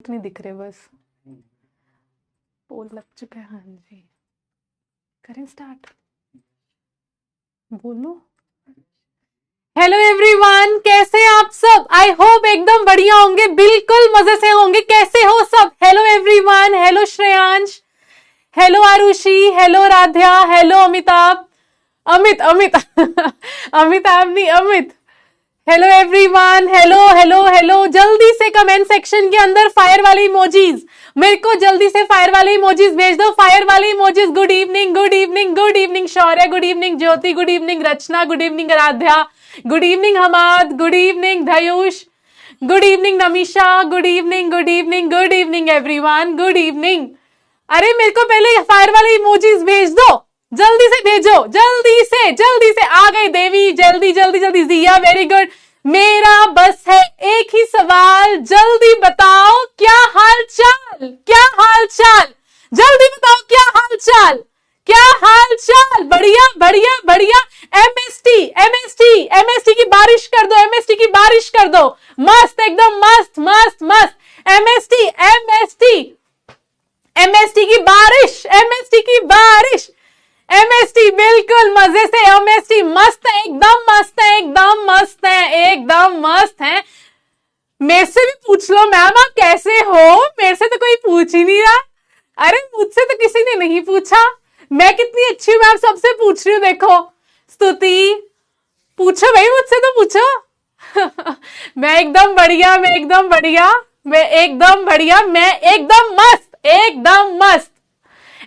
नहीं दिख रहे, बस पोल लग चुका है। हाँ जी, करें स्टार्ट। बोलो। हेलो एवरीवन, कैसे हैं आप सब? आई होप एकदम बढ़िया होंगे, बिल्कुल मजे से होंगे। कैसे हो सब? Hello everyone, hello Shreyansh, hello Arushi, hello Radhya, hello Amitabh, Amit Amitabh नहीं, Amit. Hello everyone, hello hello hello. जल्दी से कमेंट सेक्शन के अंदर फायर वाले इमोजीज, मेरे को जल्दी से फायर वाले इमोजीज भेज दो। फायर वाले emojis. Good evening, good evening, good evening Shaurya, good evening Jyoti, good evening Rachna, good evening Aaradhya, good evening Hamad, good evening Dhayush, good evening Namisha, good evening, good evening, good evening everyone, good evening. अरे मेरे को पहले fire वाले emojis भेज दो, जल्दी से भेजो, जल्दी से। आ गई देवी, जल्दी जल्दी जल्दी। जिया वेरी गुड। मेरा बस है एक ही सवाल, जल्दी बताओ क्या हाल चाल, क्या हाल चाल, जल्दी बताओ क्या हाल चाल, क्या हाल चाल। बढ़िया बढ़िया बढ़िया। एमएसटी एमएसटी एमएसटी की बारिश कर दो, एमएसटी की बारिश कर दो। मस्त, एकदम मस्त मस्त मस्त। एमएसटी एमएसटी एमएसटी की बारिश, एमएसटी की बारिश। एमएसटी बिल्कुल मजे से। एमएसटी मस्त है, एकदम मस्त है, एकदम मस्त है, एकदम मस्त है। मेरे से भी पूछ लो मैम आप कैसे हो, मेरे से तो कोई पूछ ही नहीं रहा। अरे मुझसे तो किसी ने नहीं पूछा, मैं कितनी अच्छी हूं मैम, सबसे पूछ रही हूँ। देखो स्तुति, पूछो भाई, मुझसे तो पूछो। मैं एकदम बढ़िया, मैं एकदम बढ़िया, मैं एकदम बढ़िया, मैं एकदम मस्त, एकदम मस्त,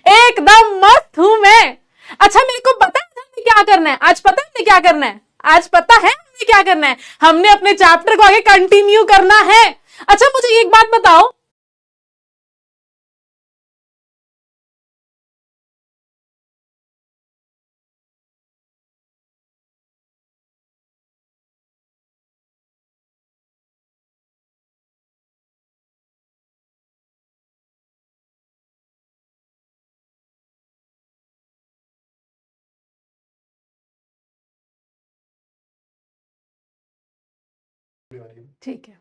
एकदम मस्त हूं मैं। अच्छा मेरे को पता है हमने क्या करना है आज, पता है हमने क्या करना है आज, पता है हमने क्या करना है? हमने अपने चैप्टर को आगे कंटिन्यू करना है। अच्छा मुझे एक बात बताओ, ठीक है।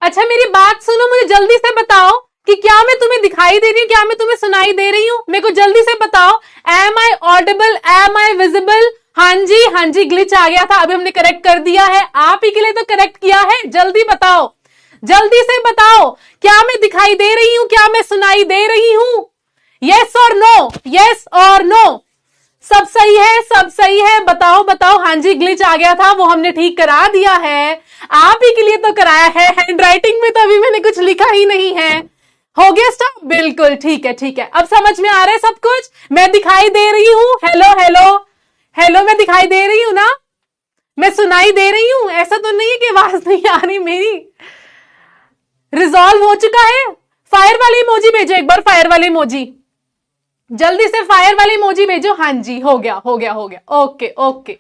अच्छा मेरी बात सुनो, मुझे जल्दी से बताओ कि क्या मैं तुम्हें दिखाई दे रही हूँ, क्या मैं तुम्हें सुनाई दे रही हूँ? मेरे को जल्दी से बताओ। Am I audible, am I visible? हाँ जी हाँ जी, ग्लिच आ गया था, अभी हमने करेक्ट कर दिया है। आप ही के लिए तो करेक्ट किया है। जल्दी बताओ, जल्दी से बताओ, क्या मैं दिखाई दे रही हूं, क्या मैं सुनाई दे रही हूं? यस और नो, यस और नो। सब सही है, सब सही है, बताओ बताओ। हाँ जी ग्लिच आ गया था, वो हमने ठीक करा दिया है, आप ही के लिए तो कराया है। हैंड राइटिंग में तो अभी मैंने कुछ लिखा ही नहीं है। हो गया स्टॉप, बिल्कुल ठीक है ठीक है। अब समझ में आ रहा है सब कुछ? मैं दिखाई दे रही हूं, हेलो हेलो हेलो, मैं दिखाई दे रही हूं ना, मैं सुनाई दे रही हूं? ऐसा तो नहीं है कि आवाज नहीं आ रही मेरी। रिजॉल्व हो चुका है। फायर वाली इमोजी भेजो एक बार, फायर वाली इमोजी, जल्दी से फायर वाली इमोजी भेजो। हाँ जी हो गया हो गया हो गया। ओके ओके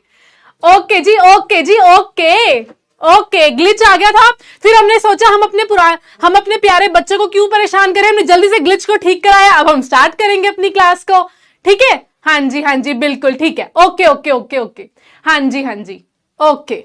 ओके जी, ओके जी, ओके ओके। ग्लिच आ गया था, फिर हमने सोचा हम अपने प्यारे बच्चों को क्यों परेशान करें, हमने जल्दी से ग्लिच को ठीक कराया। अब हम स्टार्ट करेंगे अपनी क्लास को, ठीक है? हाँ जी बिल्कुल ठीक है। ओके ओके ओके ओके, हाँ जी ओके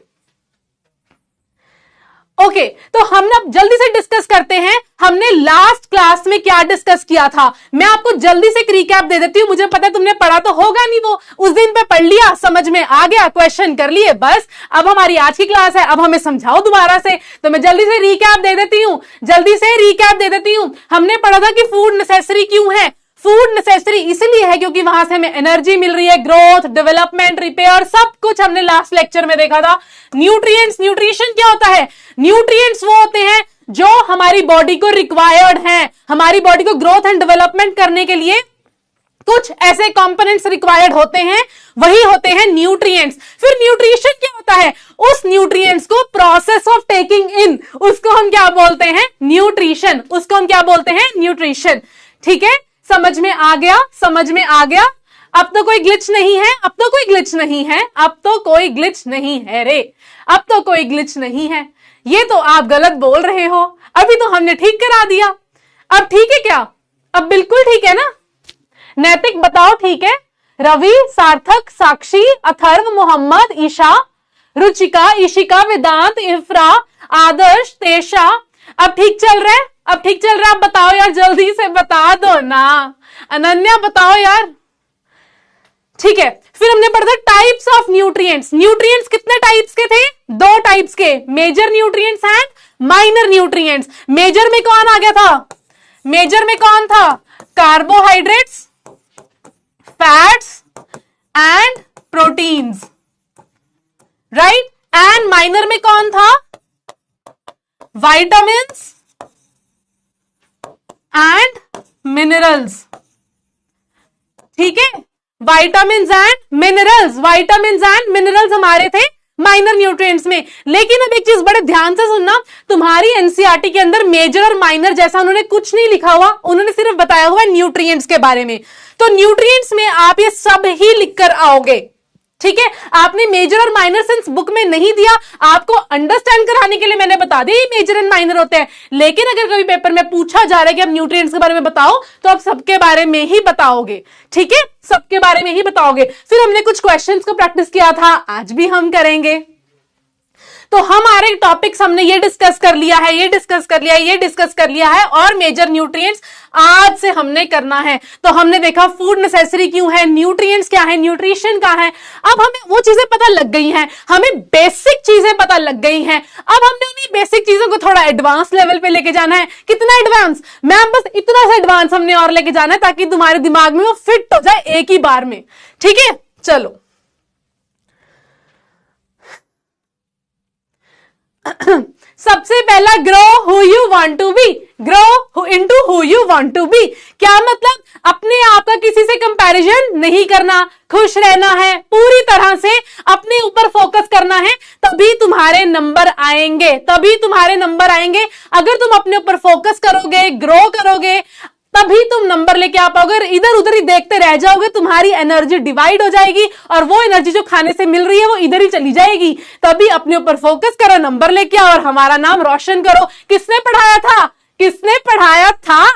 ओके। तो हम ना जल्दी से डिस्कस करते हैं, हमने लास्ट क्लास में क्या डिस्कस किया था। मैं आपको जल्दी से एक रिकैप दे देती हूं, मुझे पता है तुमने पढ़ा तो होगा नहीं, वो उस दिन पे पढ़ लिया, समझ में आ गया, क्वेश्चन कर लिए, बस अब हमारी आज की क्लास है, अब हमें समझाओ दोबारा से। तो मैं जल्दी से रिकैप दे देती हूं, जल्दी से रिकैप दे देती हूं। हमने पढ़ा था कि फूड नेसेसरी क्यों है। फूड नेसेसरी इसलिए है क्योंकि वहां से हमें एनर्जी मिल रही है, ग्रोथ, डेवलपमेंट, रिपेयर, सब कुछ हमने लास्ट लेक्चर में देखा था। न्यूट्रिएंट्स, न्यूट्रिशन क्या होता है? न्यूट्रिएंट्स वो होते हैं जो हमारी बॉडी को रिक्वायर्ड हैं, हमारी बॉडी को ग्रोथ एंड डेवलपमेंट करने के लिए कुछ ऐसे कंपोनेंट्स रिक्वायर्ड होते हैं, वही होते हैं न्यूट्रिएंट्स। फिर न्यूट्रिशन क्या होता है? उस न्यूट्रिएंट्स को प्रोसेस ऑफ टेकिंग इन, उसको हम क्या बोलते हैं? न्यूट्रिशन। उसको हम क्या बोलते हैं? न्यूट्रिशन। ठीक है, समझ में आ गया, समझ में आ गया। अब तो कोई ग्लिच नहीं है, अब तो कोई ग्लिच नहीं है, अब तो कोई ग्लिच नहीं है रे, अब तो कोई ग्लिच नहीं है। ये तो आप गलत बोल रहे हो, अभी तो हमने ठीक करा दिया। अब ठीक है क्या? अब बिल्कुल ठीक है ना? नैतिक बताओ ठीक है? रवि, सार्थक, साक्षी, अथर्व, मोहम्मद, ईशा, रुचिका, ईशिका, वेदांत, इफ्रा, आदर्श, तेशा, अब ठीक चल रहा है, अब ठीक चल रहा है, आप बताओ यार, जल्दी से बता दो ना। अनन्या बताओ यार। ठीक है, फिर हमने पढ़ा था टाइप्स ऑफ न्यूट्रिएंट्स। न्यूट्रिएंट्स कितने टाइप्स के थे? 2 टाइप्स के, major nutrients and minor nutrients. Major में कौन आ गया था? मेजर में कौन था? Carbohydrates, fats and proteins, right. And minor में कौन था? Vitamins and minerals. ठीक है, vitamins and minerals, vitamins and minerals हमारे थे माइनर न्यूट्रिएंट्स में। लेकिन अब एक चीज बड़े ध्यान से सुनना, तुम्हारी एनसीईआरटी के अंदर मेजर और माइनर जैसा उन्होंने कुछ नहीं लिखा हुआ, उन्होंने सिर्फ बताया हुआ न्यूट्रिएंट्स के बारे में। तो न्यूट्रिएंट्स में आप ये सब ही लिखकर आओगे। ठीक है, आपने मेजर और माइनर सेंस बुक में नहीं दिया, आपको अंडरस्टैंड कराने के लिए मैंने बता दिया ये मेजर एंड माइनर होते हैं। लेकिन अगर कभी पेपर में पूछा जा रहा है कि आप न्यूट्रिएंट्स के बारे में बताओ, तो आप सबके बारे में ही बताओगे। ठीक है, सबके बारे में ही बताओगे। फिर हमने कुछ क्वेश्चंस को प्रैक्टिस किया था, आज भी हम करेंगे। तो हमारे टॉपिक्स हमने ये डिस्कस कर लिया है, ये डिस्कस कर लिया है, ये डिस्कस कर लिया है, और मेजर न्यूट्रिएंट्स आज से हमने करना है। तो हमने देखा फूड नेसेसरी क्यों है, न्यूट्रिएंट्स क्या है, न्यूट्रिशन क्या है। अब हमें वो चीजें पता लग गई हैं, हमें बेसिक चीजें पता लग गई हैं। अब हमने उन्हीं बेसिक चीजों को थोड़ा एडवांस लेवल पे लेके जाना है। कितना एडवांस मैम? बस इतना सा एडवांस हमने और लेके जाना है ताकि तुम्हारे दिमाग में वो फिट हो जाए एक ही बार में। ठीक है, चलो। सबसे पहला, grow who you want to be, grow into who you want to be. क्या मतलब? अपने आप का किसी से कंपैरिजन नहीं करना, खुश रहना है, पूरी तरह से अपने ऊपर फोकस करना है, तभी तुम्हारे नंबर आएंगे, तभी तुम्हारे नंबर आएंगे। अगर तुम अपने ऊपर फोकस करोगे, ग्रो करोगे, तभी तुम नंबर लेके आ पाओगे। इधर उधर ही देखते रह जाओगे, तुम्हारी एनर्जी डिवाइड हो जाएगी, और वो एनर्जी जो खाने से मिल रही है वो इधर ही चली जाएगी। तभी अपने ऊपर फोकस करो, नंबर लेके आओ और हमारा नाम रोशन करो। किसने पढ़ाया था? किसने पढ़ाया था?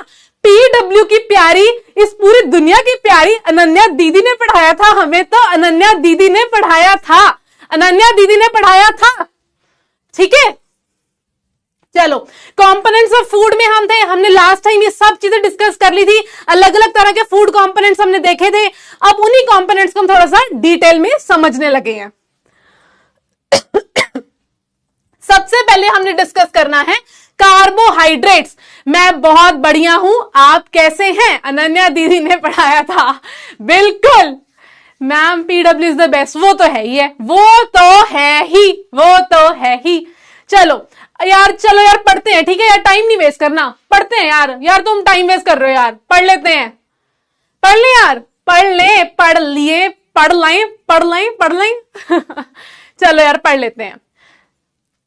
पीडब्ल्यू की प्यारी, इस पूरी दुनिया की प्यारी अनन्या दीदी ने पढ़ाया था हमें। तो अनन्या दीदी ने पढ़ाया था, अनन्या दीदी ने पढ़ाया था। ठीक है, चलो। कंपोनेंट्स ऑफ फूड में हम थे, हमने लास्ट टाइम ये सब चीजें डिस्कस कर ली थी। अलग अलग तरह के फूड कंपोनेंट्स हमने देखे थे। अब उन्हीं कंपोनेंट्स को हम थोड़ा सा डिटेल में समझने लगे हैं। सबसे पहले हमने डिस्कस करना है कार्बोहाइड्रेट्स। मैं बहुत बढ़िया हूं, आप कैसे हैं? अनन्या दीदी ने पढ़ाया था, बिल्कुल। Ma'am PW is the best, वो तो है ही है, वो तो है ही, वो तो है ही। चलो यार, चलो यार पढ़ते हैं। ठीक है यार, टाइम नहीं वेस्ट करना, पढ़ते हैं यार। यार तुम टाइम वेस्ट कर रहे हो यार, पढ़ लेते हैं, पढ़ ले यार, पढ़ ले, पढ़ लिए, पढ़ लें, पढ़ लें, पढ़ लें। चलो यार पढ़ लेते हैं।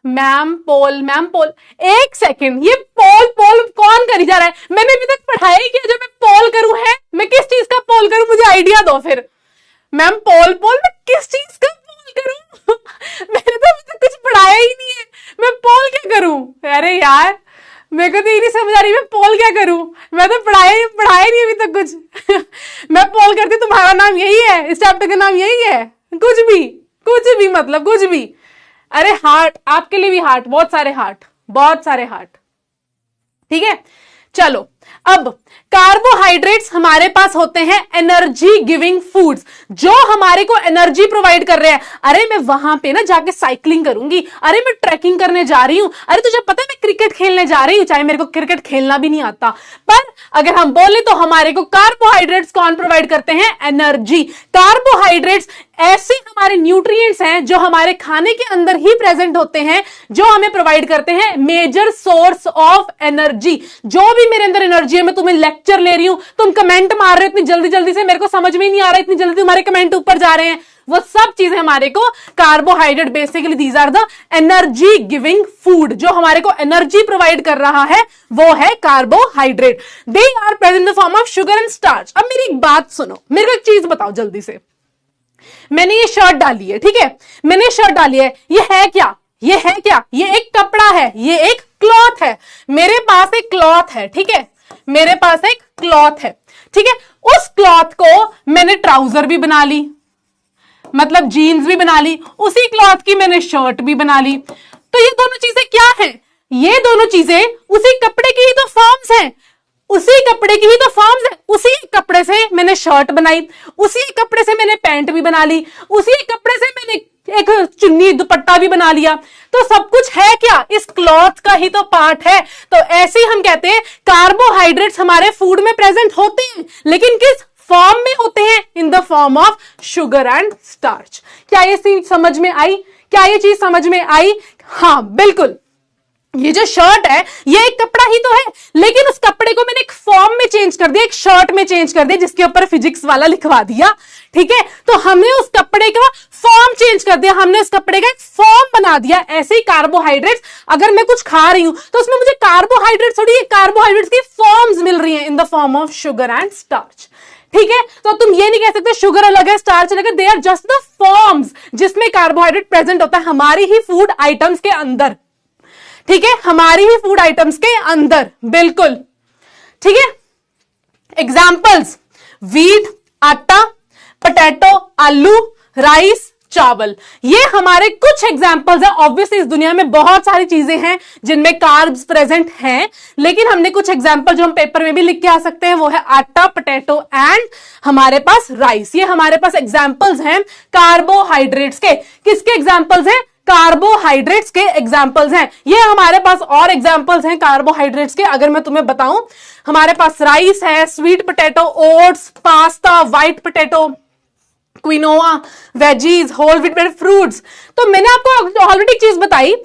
मैम पोल, मैम पोल, एक सेकंड, ये पोल पोल कौन करी जा रहा है? मैंने अभी तक पढ़ाया ही क्या जो मैं पोल करूं है? मैं किस चीज का पोल करूं? मुझे आइडिया दो फिर। मैम पोल पोल, मैं किस चीज का पोल करूं? मैंने तो अभी तक कुछ पढ़ाया ही नहीं है, मैं पोल क्या करूं? अरे यार मेरे को तो ये नहीं समझ आ रही, मैं पोल क्या करूं? मैं तो पढ़ाया नहीं अभी तक कुछ। मैं पोल करती, तुम्हारा नाम यही है, इस चैप्टर का नाम यही है? कुछ भी मतलब कुछ भी। अरे हार्ट, आपके लिए भी हार्ट, बहुत सारे हार्ट, बहुत सारे हार्ट। ठीक है, चलो। अब कार्बोहाइड्रेट्स हमारे पास होते हैं एनर्जी गिविंग फूड्स, जो हमारे को एनर्जी प्रोवाइड कर रहे हैं। अरे मैं वहां पे ना जाके साइकिलिंग करूंगी, अरे मैं ट्रैकिंग करने जा रही हूं, अरे तुझे पता है मैं क्रिकेट खेलने जा रही हूं, चाहे मेरे को क्रिकेट खेलना भी नहीं आता। पर अगर हम बोले तो हमारे को कार्बोहाइड्रेट्स कौन प्रोवाइड करते हैं? एनर्जी। कार्बोहाइड्रेट्स ऐसे हमारे न्यूट्रिएंट्स हैं जो हमारे खाने के अंदर ही प्रेजेंट होते हैं, जो हमें प्रोवाइड करते हैं मेजर सोर्स ऑफ एनर्जी। जो भी मेरे अंदर एनर्जी है, मैं तुम्हें लेक्चर ले रही हूं, तुम कमेंट मार रहे हो इतनी जल्दी जल्दी से, मेरे को समझ में नहीं आ रहा इतनी जल्दी तुम्हारे कमेंट ऊपर जा रहे हैं, वो सब चीजें हमारे को carbohydrate, basically these are the energy giving food. जो हमारे को एनर्जी प्रोवाइड कर रहा है वो है carbohydrate. They are present in the form of sugar and starch. अब मेरी एक बात सुनो, मेरे को एक चीज बताओ जल्दी से। मैंने ये शर्ट डाली है, ठीक है, मैंने शर्ट डाली है, ये है क्या? ये है क्या? ये एक कपड़ा है, ये एक क्लॉथ है। मेरे पास एक क्लॉथ है, ठीक है, मेरे पास एक क्लॉथ है, ठीक है। उस क्लॉथ को मैंने ट्राउजर भी बना ली, मतलब जीन्स भी बना ली, उसी क्लॉथ की मैंने शर्ट भी बना ली। तो ये दोनों चीजें क्या हैं? ये दोनों चीजें उसी कपड़े की ही तो फॉर्म्स हैं, उसी कपड़े की ही तो फॉर्म्स है। उसी कपड़े से मैंने शर्ट बनाई, उसी कपड़े से मैंने पैंट भी बना ली, उसी कपड़े से मैंने एक चुन्नी दुपट्टा भी बना लिया। तो सब कुछ है क्या, इस क्लॉथ का ही तो पार्ट है। तो ऐसे ही हम कहते हैं कार्बोहाइड्रेट्स हमारे फूड में प्रेजेंट होते हैं, लेकिन किस फॉर्म में होते हैं, इन the form of sugar and starch. क्या ये चीज समझ में आई? क्या ये चीज समझ में आई? हाँ बिल्कुल। ये जो शर्ट है ये एक कपड़ा ही तो है, लेकिन उस कपड़े को मैंने एक फॉर्म में चेंज कर दिया, एक शर्ट में चेंज कर दिया, जिसके ऊपर फिजिक्स वाला लिखवा दिया। ठीक है, तो हमने उस कपड़े का फॉर्म चेंज कर दिया, हमने उस कपड़े का एक फॉर्म बना दिया। ऐसे ही कार्बोहाइड्रेट्स, अगर मैं कुछ खा रही हूं तो उसमें मुझे कार्बोहाइड्रेट्स थोड़ी, कार्बोहाइड्रेट्स की फॉर्म्स मिल रही हैं इन the form of sugar and starch. ठीक है, तो तुम ये नहीं कह सकते शुगर अलग है स्टार्च अलग है, they are just the forms जिसमें कार्बोहाइड्रेट प्रेजेंट होता है हमारी ही फूड आइटम्स के अंदर। ठीक है, हमारी ही फूड आइटम्स के अंदर, बिल्कुल। ठीक है, एग्जाम्पल्स, वीट आटा, पोटैटो आलू, राइस चावल, ये हमारे कुछ एग्जाम्पल्स हैं। ऑब्वियसली इस दुनिया में बहुत सारी चीजें हैं जिनमें कार्ब्स प्रेजेंट हैं, लेकिन हमने कुछ एग्जाम्पल जो हम पेपर में भी लिख के आ सकते हैं वो है आटा, पोटैटो एंड हमारे पास राइस। ये हमारे पास एग्जाम्पल्स हैं कार्बोहाइड्रेट्स के। किसके एग्जाम्पल्स हैं? कार्बोहाइड्रेट्स के एग्जाम्पल्स हैं। ये हमारे पास और एग्जाम्पल्स हैं कार्बोहाइड्रेट्स के, अगर मैं तुम्हें बताऊं, हमारे पास राइस है, sweet potato, oats, pasta, white potato, quinoa, veggies, whole wheat fruits. तो मैंने आपको ऑलरेडी चीज बताई,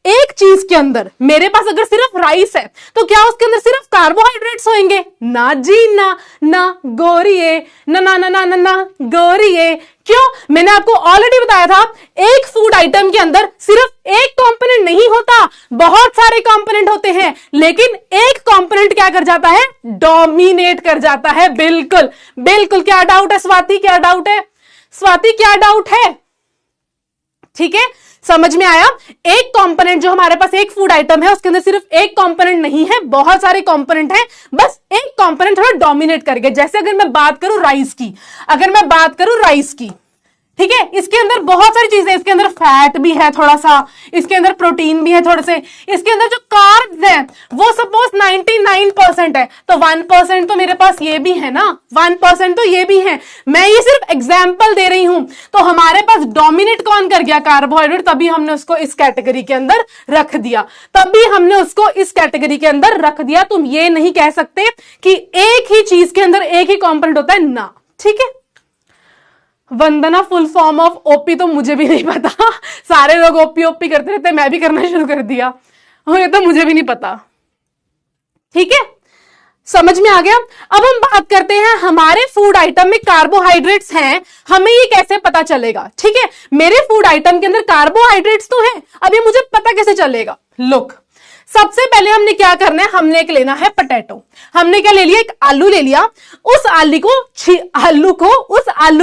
एक चीज के अंदर मेरे पास अगर सिर्फ राइस है तो क्या उसके अंदर सिर्फ कार्बोहाइड्रेट्स होंगे? ना जी ना, ना गोरिये, ना ना ना ना ना ना गोरिये। क्यों? मैंने आपको ऑलरेडी बताया था एक फूड आइटम के अंदर सिर्फ एक कंपोनेंट नहीं होता, बहुत सारे कंपोनेंट होते हैं, लेकिन एक कंपोनेंट क्या कर जाता है? डोमिनेट कर जाता है। बिल्कुल बिल्कुल। क्या डाउट है स्वाति? क्या डाउट है स्वाति? क्या डाउट है? ठीक है, समझ में आया? एक कंपोनेंट जो हमारे पास एक फूड आइटम है उसके अंदर सिर्फ एक कंपोनेंट नहीं है, बहुत सारे कंपोनेंट हैं, बस एक कंपोनेंट थोड़ा डोमिनेट कर गया। जैसे अगर मैं बात करूं राइस की, ठीक है, इसके अंदर बहुत सारी चीजें, इसके अंदर फैट भी है थोड़ा सा, इसके अंदर प्रोटीन भी है थोड़े से, इसके अंदर जो कार्ब्स हैं वो सपोज 99% है, तो 1% तो मेरे पास ये भी है ना, 1% तो ये भी है। मैं ये सिर्फ एग्जाम्पल दे रही हूं। तो हमारे पास डोमिनेट कौन कर गया? कार्बोहाइड्रेट। तभी हमने उसको इस कैटेगरी के अंदर रख दिया, तुम ये नहीं कह सकते कि एक ही चीज के अंदर एक ही कॉम्पोनेंट होता है ना। ठीक है, वंदना फुल फॉर्म ऑफ ओपी तो मुझे भी नहीं पता। सारे लोग ओपी ओपी करते रहते, मैं भी करना शुरू कर दिया, ये तो मुझे भी नहीं पता। ठीक है, समझ में आ गया? अब हम बात करते हैं हमारे फूड आइटम में कार्बोहाइड्रेट्स हैं, हमें ये कैसे पता चलेगा? ठीक है, मेरे फूड आइटम के अंदर कार्बोहाइड्रेट्स तो हैं, अब ये मुझे पता कैसे चलेगा? लुक, सबसे पहले हमने क्या करना है, हमने एक लेना है पोटैटो। हमने क्या ले लिया? एक आलू ले लिया, उस आलू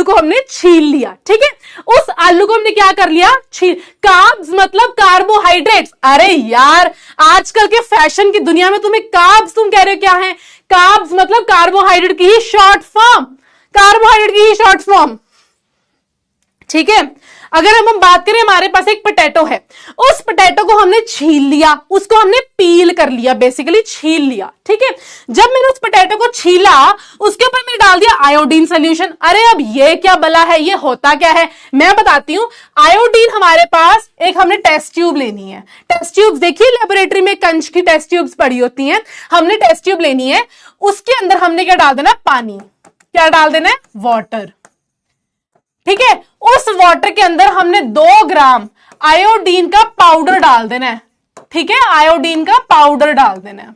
को हमने छील लिया। ठीक है, उस आलू को हमने क्या कर लिया? कार्ब्स मतलब कार्बोहाइड्रेट्स। अरे यार, आजकल के फैशन की दुनिया में तुम्हें कार्ब्स तुम कह रहे हो क्या है? कार्ब्स मतलब कार्बोहाइड्रेट की ही शॉर्ट फॉर्म, ठीक है। अगर हम बात करें, हमारे पास एक पोटैटो है, उस पोटैटो को हमने छील लिया, उसको हमने पील कर लिया, बेसिकली छील लिया। ठीक है, जब मैंने उस पोटैटो को छीला, उसके ऊपर मैंने डाल दिया आयोडीन सोल्यूशन। अरे अब ये क्या बला है, ये होता क्या है, मैं बताती हूं। आयोडीन हमारे पास एक, हमने टेस्ट ट्यूब लेनी है। टेस्ट ट्यूब देखिए लेबोरेटरी में कंच की टेस्ट ट्यूब्स पड़ी होती हैं, हमने टेस्ट ट्यूब लेनी है, उसके अंदर हमने क्या डाल देना? पानी। क्या डाल देना है? वाटर। ठीक है, उस वाटर के अंदर हमने 2 ग्राम आयोडीन का पाउडर डाल देना है। ठीक है, आयोडीन का पाउडर डाल देना है,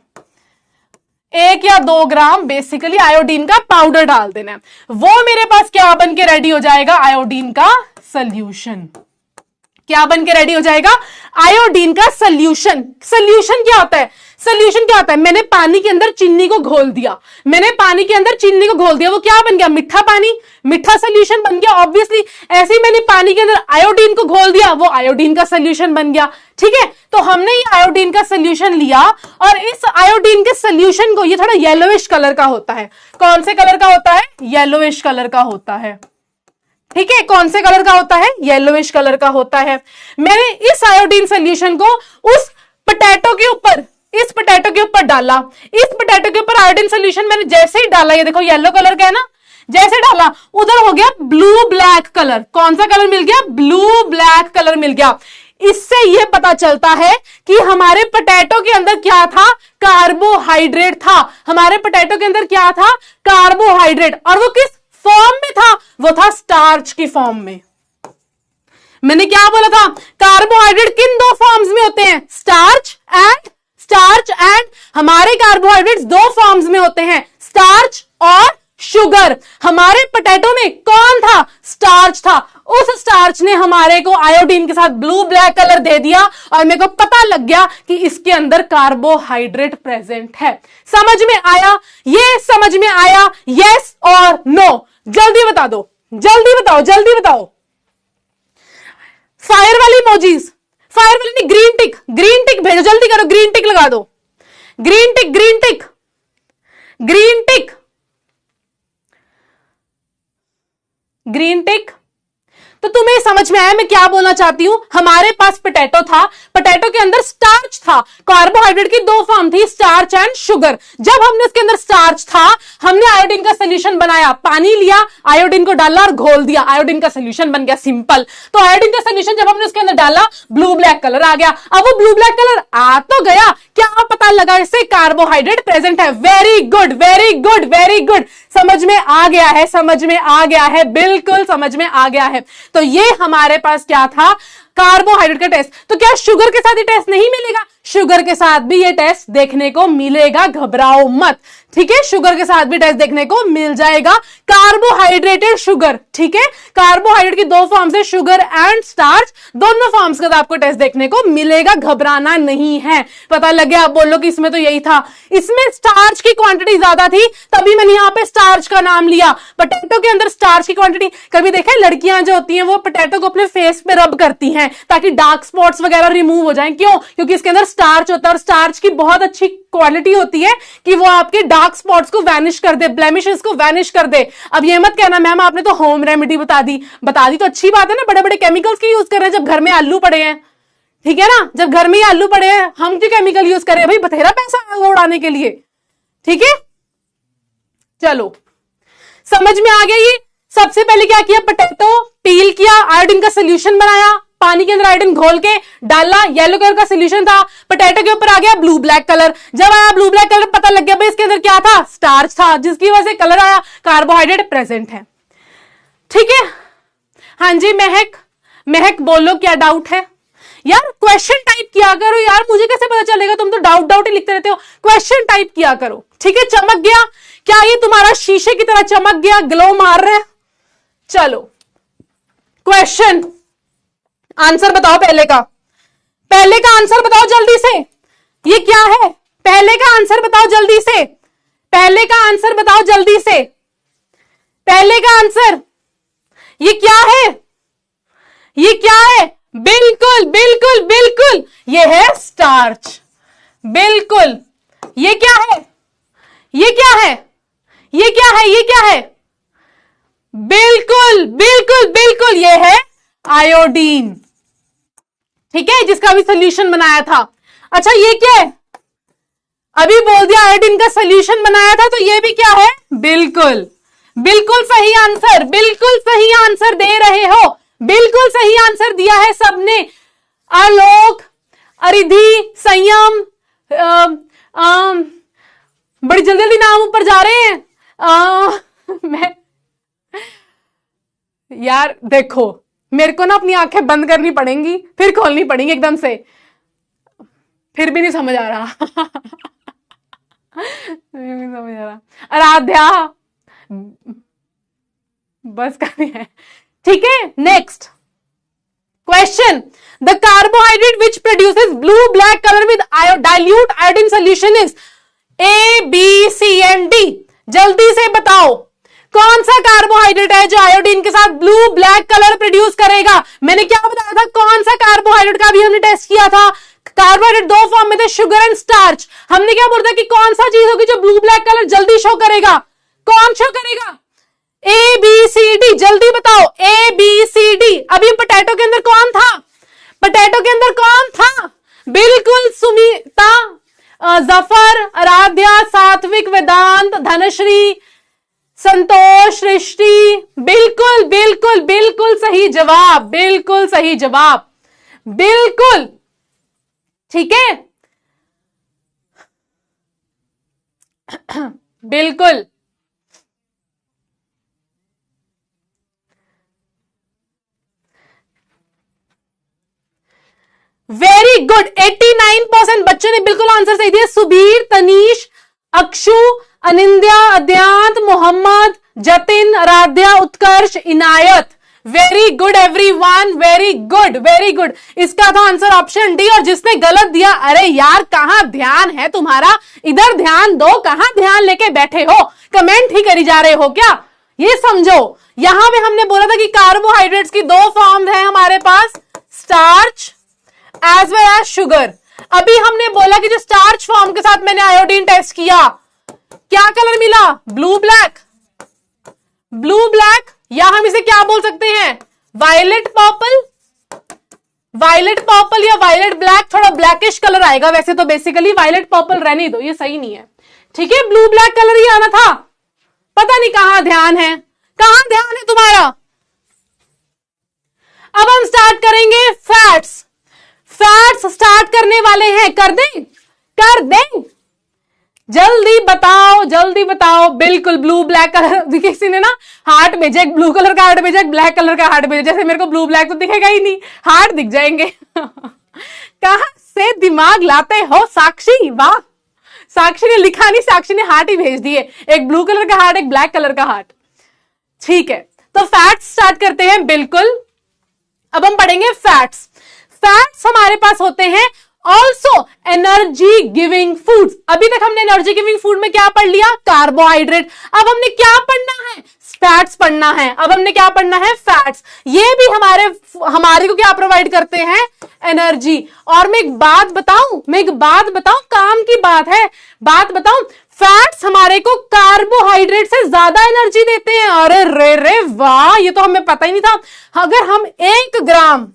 1 या 2 ग्राम बेसिकली आयोडीन का पाउडर डाल देना है। वो मेरे पास क्या बन के रेडी हो जाएगा? आयोडीन का सोल्यूशन। क्या बन के रेडी हो जाएगा? आयोडीन का सोल्यूशन। सोल्यूशन क्या होता है? मैंने पानी के अंदर चीनी को घोल दिया, वो क्या बन गया? मीठा पानी, मीठा सोल्यूशन बन गया। ऑब्वियसली ऐसे ही मैंने पानी के अंदर आयोडीन को घोल दिया, वो आयोडीन का सोल्यूशन बन गया। ठीक है, तो हमने ये आयोडीन का सोल्यूशन लिया, और इस आयोडीन के सोल्यूशन को, ये थोड़ा येलोइश कलर का होता है। कौन से कलर का होता है? येलोइश कलर का होता है। ठीक है, कौन से कलर का होता है? येलोइश कलर का होता है। मैंने इस आयोडीन सोल्यूशन को उस पोटैटो के ऊपर, इस पोटैटो के ऊपर डाला, इस पोटैटो के ऊपर आयोडीन सोल्यूशन मैंने जैसे ही डाला, ये देखो येलो कलर का है ना, जैसे डाला उधर हो गया ब्लू ब्लैक कलर। कौन सा कलर मिल गया? ब्लू ब्लैक कलर मिल गया। इससे यह पता चलता है कि हमारे पोटैटो के अंदर क्या था? कार्बोहाइड्रेट था। हमारे पोटैटो के अंदर क्या था? कार्बोहाइड्रेट। और वो किस फॉर्म में था? वो था स्टार्च की फॉर्म में। मैंने क्या बोला था? कार्बोहाइड्रेट किन दो फॉर्म्स में होते हैं? स्टार्च एंड हमारे कार्बोहाइड्रेट्स दो फॉर्म्स में होते हैं, स्टार्च और शुगर। हमारे पोटैटो में कौन था? स्टार्च था। उस स्टार्च ने हमारे को आयोडीन के साथ ब्लू ब्लैक कलर दे दिया और मेरे को पता लग गया कि इसके अंदर कार्बोहाइड्रेट प्रेजेंट है। समझ में आया? ये समझ में आया? यस और नो? जल्दी बता दो, जल्दी बताओ, जल्दी बताओ। फायर वाली इमोजीज, फायर वाली नहीं, ग्रीन टिक भेजो, जल्दी करो, ग्रीन टिक लगा दो, ग्रीन टिक, ग्रीन टिक, ग्रीन टिक, ग्रीन टिक। तो तुम्हें समझ में आया मैं क्या बोलना चाहती हूं? हमारे पास पोटैटो था, पोटैटो के अंदर स्टार्च था, कार्बोहाइड्रेट की दो फॉर्म थी, स्टार्च एंड शुगर। जब हमने उसके अंदर स्टार्च था, हमने आयोडीन का सोल्यूशन बनाया, पानी लिया, आयोडीन को डाला और घोल दिया, आयोडीन का सोल्यूशन बन गया, सिंपल। तो आयोडीन का सोल्यूशन जब हमने उसके अंदर डाला, ब्लू ब्लैक कलर आ गया। अब वो ब्लू ब्लैक कलर आ तो गया, क्या पता लगा इससे कार्बोहाइड्रेट प्रेजेंट है। Very good, very good, very good. समझ में आ गया है, समझ में आ गया है, बिल्कुल समझ में आ गया है। तो ये हमारे पास क्या था? कार्बोहाइड्रेट का टेस्ट। तो क्या शुगर के साथ ये टेस्ट नहीं मिलेगा? शुगर के साथ भी ये टेस्ट देखने को मिलेगा, घबराओ मत, ठीक है? शुगर के साथ भी टेस्ट देखने को मिल जाएगा, कार्बोहाइड्रेटेड शुगर, ठीक है? कार्बोहाइड्रेट की दो फॉर्म्स है, शुगर एंड स्टार्च, दोनों फॉर्म्स का आपको टेस्ट देखने को मिलेगा, घबराना नहीं है। पता लग गया? आप बोलो कि इसमें तो यही था, इसमें स्टार्च की क्वांटिटी ज्यादा थी, तभी मैंने यहां पे स्टार्च का नाम लिया। पोटैटो के अंदर स्टार्च की क्वांटिटी, कभी देखा लड़कियां जो होती हैं वो पोटैटो को अपने फेस पे रब करती हैं ताकि डार्क स्पॉट्स वगैरह रिमूव हो जाएं। क्यों? क्योंकि इसके अंदर स्टार्च होता है और स्टार्च की बहुत अच्छी क्वालिटी होती है कि वो आपके डार्क स्पॉट्स को वैनिश कर दे, ब्लेमिशेस को वैनिश कर दे। अब ये मत कहना मैम आपने तो होम रेमेडी बता दी तो अच्छी बात है ना, बड़े बड़े केमिकल्स की यूज कर रहे हैं जब घर में आलू पड़े हैं, ठीक है ना? जब घर में ही आलू पड़े हैं हम क्यों केमिकल यूज करें भाई? बथेरा पैसा उड़ाने के लिए, ठीक है? चलो समझ में आ गया। ये सबसे पहले क्या किया? पोटैटो पील किया, आयोडीन का सोल्यूशन बनाया, पानी के अंदर आयोडीन घोल के डाला, येलो कलर का सोल्यूशन था, पोटैटो के ऊपर आ गया ब्लू ब्लैक कलर। जब आया ब्लू ब्लैक कलर, पता लग गया भाई इसके अंदर क्या था? स्टार्च था, जिसकी वजह से कलर आया, कार्बोहाइड्रेट प्रेजेंट है, ठीक है? हाँ जी महक बोलो, क्या डाउट है? यार क्वेश्चन टाइप किया करो यार, मुझे कैसे पता चलेगा? तुम तो डाउट ही लिखते रहते हो। क्वेश्चन टाइप किया करो, ठीक है? चमक गया क्या? ये तुम्हारा शीशे की तरह चमक गया, ग्लो मार रहे? चलो क्वेश्चन आंसर बताओ। पहले का आंसर बताओ जल्दी से। ये क्या है? पहले का आंसर बताओ जल्दी से, पहले का आंसर बताओ जल्दी से, पहले का आंसर। ये क्या है? ये क्या है? बिल्कुल बिल्कुल बिल्कुल, ये है स्टार्च, बिल्कुल। ये क्या है? ये क्या है? ये क्या है? ये क्या है? बिल्कुल बिल्कुल बिल्कुल, ये है आयोडीन, ठीक है? जिसका अभी सोल्यूशन बनाया था। अच्छा ये क्या है? अभी बोल दिया आयोडीन का सोल्यूशन बनाया था, तो ये भी क्या है? बिल्कुल बिल्कुल सही आंसर, बिल्कुल सही आंसर दे रहे हो, बिल्कुल सही आंसर दिया है सबने। आलोक, अरिधि, संयम, बड़ी जल्दी जल्दी नाम ऊपर जा रहे हैं। मैं यार देखो, मेरे को ना अपनी आंखें बंद करनी पड़ेंगी, फिर खोलनी पड़ेंगी एकदम से, फिर भी नहीं समझ आ रहा। नहीं समझ आ रहा। आराध्या बस करनी है, ठीक है? Next question, the carbohydrate which produces blue black colour with dilute iodine solution is A B C and D. जल्दी से बताओ कौन सा कार्बोहाइड्रेट है जो आयोडीन के साथ ब्लू ब्लैक कलर प्रोड्यूस करेगा? मैंने क्या बताया था? कौन सा कार्बोहाइड्रेट का भी हमने टेस्ट किया था? कार्बोहाइड्रेट दो फॉर्म में थे, शुगर एंड स्टार्च। हमने क्या बोला था कि कौन सा चीज होगी जो ब्लू ब्लैक कलर जल्दी शो करेगा? कौन शो करेगा? ए बी सी डी, जल्दी बताओ। A B C D. अभी पोटैटो के अंदर कौन था? पोटैटो के अंदर कौन था? बिल्कुल सुमिता, जफर, आराध्या, सात्विक, वेदांत, धनश्री, संतोष, सृष्टि, बिल्कुल बिल्कुल बिल्कुल सही जवाब, बिल्कुल सही जवाब, बिल्कुल ठीक है, बिल्कुल वेरी गुड। 89% बच्चों ने बिल्कुल आंसर सही दिया। Subir, Tanish, Akshu, Anindya, Adyant, Mohammad, Jatin, Aaradhya, Utkarsh, Inayat, very good everyone, very good very good. इसका था आंसर ऑप्शन डी। और जिसने गलत दिया, अरे यार कहां ध्यान है तुम्हारा, इधर ध्यान दो, कहां ध्यान लेके बैठे हो, कमेंट ही करी जा रहे हो क्या, ये समझो। यहां पे हमने बोला था कि कार्बोहाइड्रेट्स की दो फॉर्म है हमारे पास, starch as well as sugar. अभी हमने बोला कि जो स्टार्च फॉर्म के साथ मैंने आयोडीन टेस्ट किया, क्या कलर मिला, ब्लू ब्लैक, ब्लू ब्लैक, या हम इसे क्या बोल सकते हैं, वायलेट पर्पल, वायलेट पर्पल या वायलेट ब्लैक, थोड़ा ब्लैकिश कलर आएगा वैसे तो, बेसिकली वायलेट पर्पल रहने दो, ये सही नहीं है, ठीक है, ब्लू ब्लैक कलर ही आना था। पता नहीं कहां ध्यान है, कहां ध्यान है तुम्हारा। अब हम स्टार्ट करेंगे फैट्स। फैट्स स्टार्ट करने वाले हैं, कर दें, कर दें, जल्दी बताओ, जल्दी बताओ। बिल्कुल ब्लू ब्लैक कलर, किसी ने ना हार्ट भेजा, एक ब्लू कलर का हार्ट भेजा, एक ब्लैक कलर का हार्ट भेजा, जैसे मेरे को ब्लू ब्लैक तो दिखेगा ही नहीं, हार्ट दिख जाएंगे। कहां से दिमाग लाते हो साक्षी, वाह। साक्षी ने लिखा नहीं, साक्षी ने हार्ट ही भेज दिए, एक ब्लू कलर का हार्ट, एक ब्लैक कलर का हार्ट, ठीक है। तो फैट्स स्टार्ट करते हैं, बिल्कुल। अब हम पढ़ेंगे फैट्स। फैट्स हमारे पास होते हैं ऑल्सो एनर्जी गिविंग फूड्स। अभी तक हमने एनर्जी गिविंग फूड में क्या पढ़ लिया, कार्बोहाइड्रेट। अब हमने क्या पढ़ना है, फैट्स पढ़ना है। अब हमने क्या पढ़ना है, फैट्स। ये भी हमारे को क्या प्रोवाइड करते हैं, एनर्जी। और मैं एक बात बताऊं, काम की बात है, बात बताऊं, फैट्स हमारे को कार्बोहाइड्रेट से ज्यादा एनर्जी देते हैं। अरे रे रे वाह, ये तो हमें पता ही नहीं था। अगर हम 1 ग्राम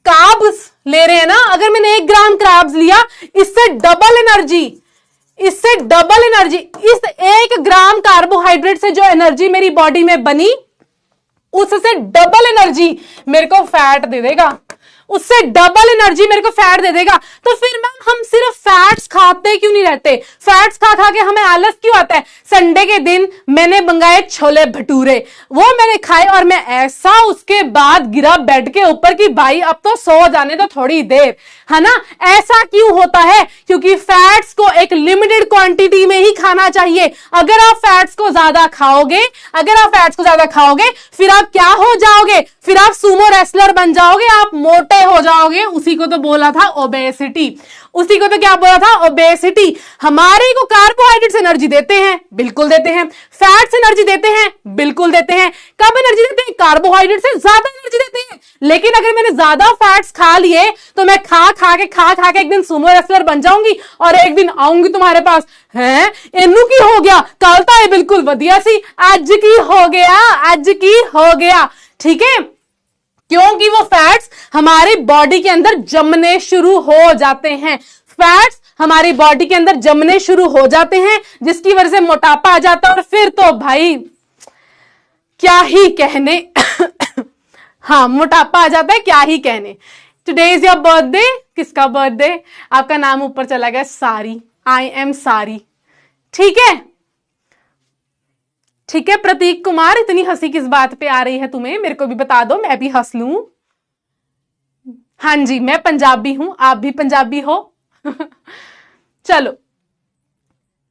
कार्ब्स ले रहे हैं ना, अगर मैंने 1 ग्राम कार्ब्स लिया, इससे डबल एनर्जी, इससे डबल एनर्जी, इस 1 ग्राम कार्बोहाइड्रेट से जो एनर्जी मेरी बॉडी में बनी, उससे डबल एनर्जी मेरे को फैट दे देगा, उससे डबल एनर्जी मेरे को फैट दे देगा। तो फिर मैम हम सिर्फ फैट्स खाते क्यों नहीं रहते, फैट्स खा खा के हमें आलस क्यों आता है। संडे के दिन मैंने मंगाए छोले भटूरे, वो मैंने खाए और मैं ऐसा उसके बाद गिरा बेड के ऊपर कि भाई अब तो सो जाने दो थोड़ी देर, है ना। ऐसा क्यों होता है, क्योंकि फैट्स को एक लिमिटेड क्वांटिटी में ही खाना चाहिए। अगर आप फैट्स को ज्यादा खाओगे, फिर आप क्या हो जाओगे, फिर आप सूमो रेसलर बन जाओगे, आप मोटे हो जाओगे। उसी को तो बोला था ओबेसिटी, उसी को तो क्या बोला था, ओबेसिटी। हमारे को कार्बोहाइड्रेट्स एनर्जी देते हैं, बिल्कुल देते हैं। फैट्स एनर्जी देते हैं, बिल्कुल देते हैं। कब एनर्जी देते हैं, कार्बोहाइड्रेट से ज्यादा एनर्जी देते हैं। लेकिन अगर मैंने ज्यादा फैट्स खा लिए तो मैं खा खा के एक दिन सुमो रेसलर बन जाऊंगी और एक दिन आऊंगी तुम्हारे पास, है इन्नू की हो गया, कल तो है बिल्कुल वधिया सी, आज की हो गया, ठीक है। क्योंकि वो फैट्स हमारी बॉडी के अंदर जमने शुरू हो जाते हैं, फैट्स हमारी बॉडी के अंदर जमने शुरू हो जाते हैं, जिसकी वजह से मोटापा आ जाता है। और फिर तो भाई क्या ही कहने, हाँ मोटापा आ जाता है, क्या ही कहने। टुडे इज योर बर्थडे, किसका बर्थडे, आपका नाम ऊपर चला गया, सारी, आई एम सारी, ठीक है, ठीक है। प्रतीक कुमार, इतनी हंसी किस बात पे आ रही है तुम्हें, मेरे को भी बता दो, मैं भी हंस लूं। हाँ जी, मैं पंजाबी हूं, आप भी पंजाबी हो। चलो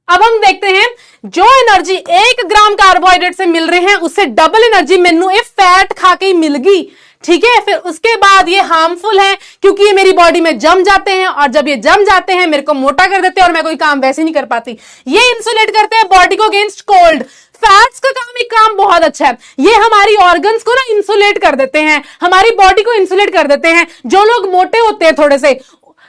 अब हम देखते हैं, जो एनर्जी 1 ग्राम कार्बोहाइड्रेट से मिल रहे हैं, उससे डबल एनर्जी मेनू ये फैट खा के ही मिल गई, ठीक है। फिर उसके बाद ये हार्मफुल है, क्योंकि ये मेरी बॉडी में जम जाते हैं, और जब ये जम जाते हैं मेरे को मोटा कर देते हैं, और मैं कोई काम वैसे नहीं कर पाती। ये इंसुलेट करते हैं बॉडी को अगेंस्ट कोल्ड। फैट्स का काम, एक काम बहुत अच्छा है, ये हमारी ऑर्गन्स को ना इंसुलेट कर देते हैं, हमारी बॉडी को इंसुलेट कर देते हैं। जो लोग मोटे होते हैं,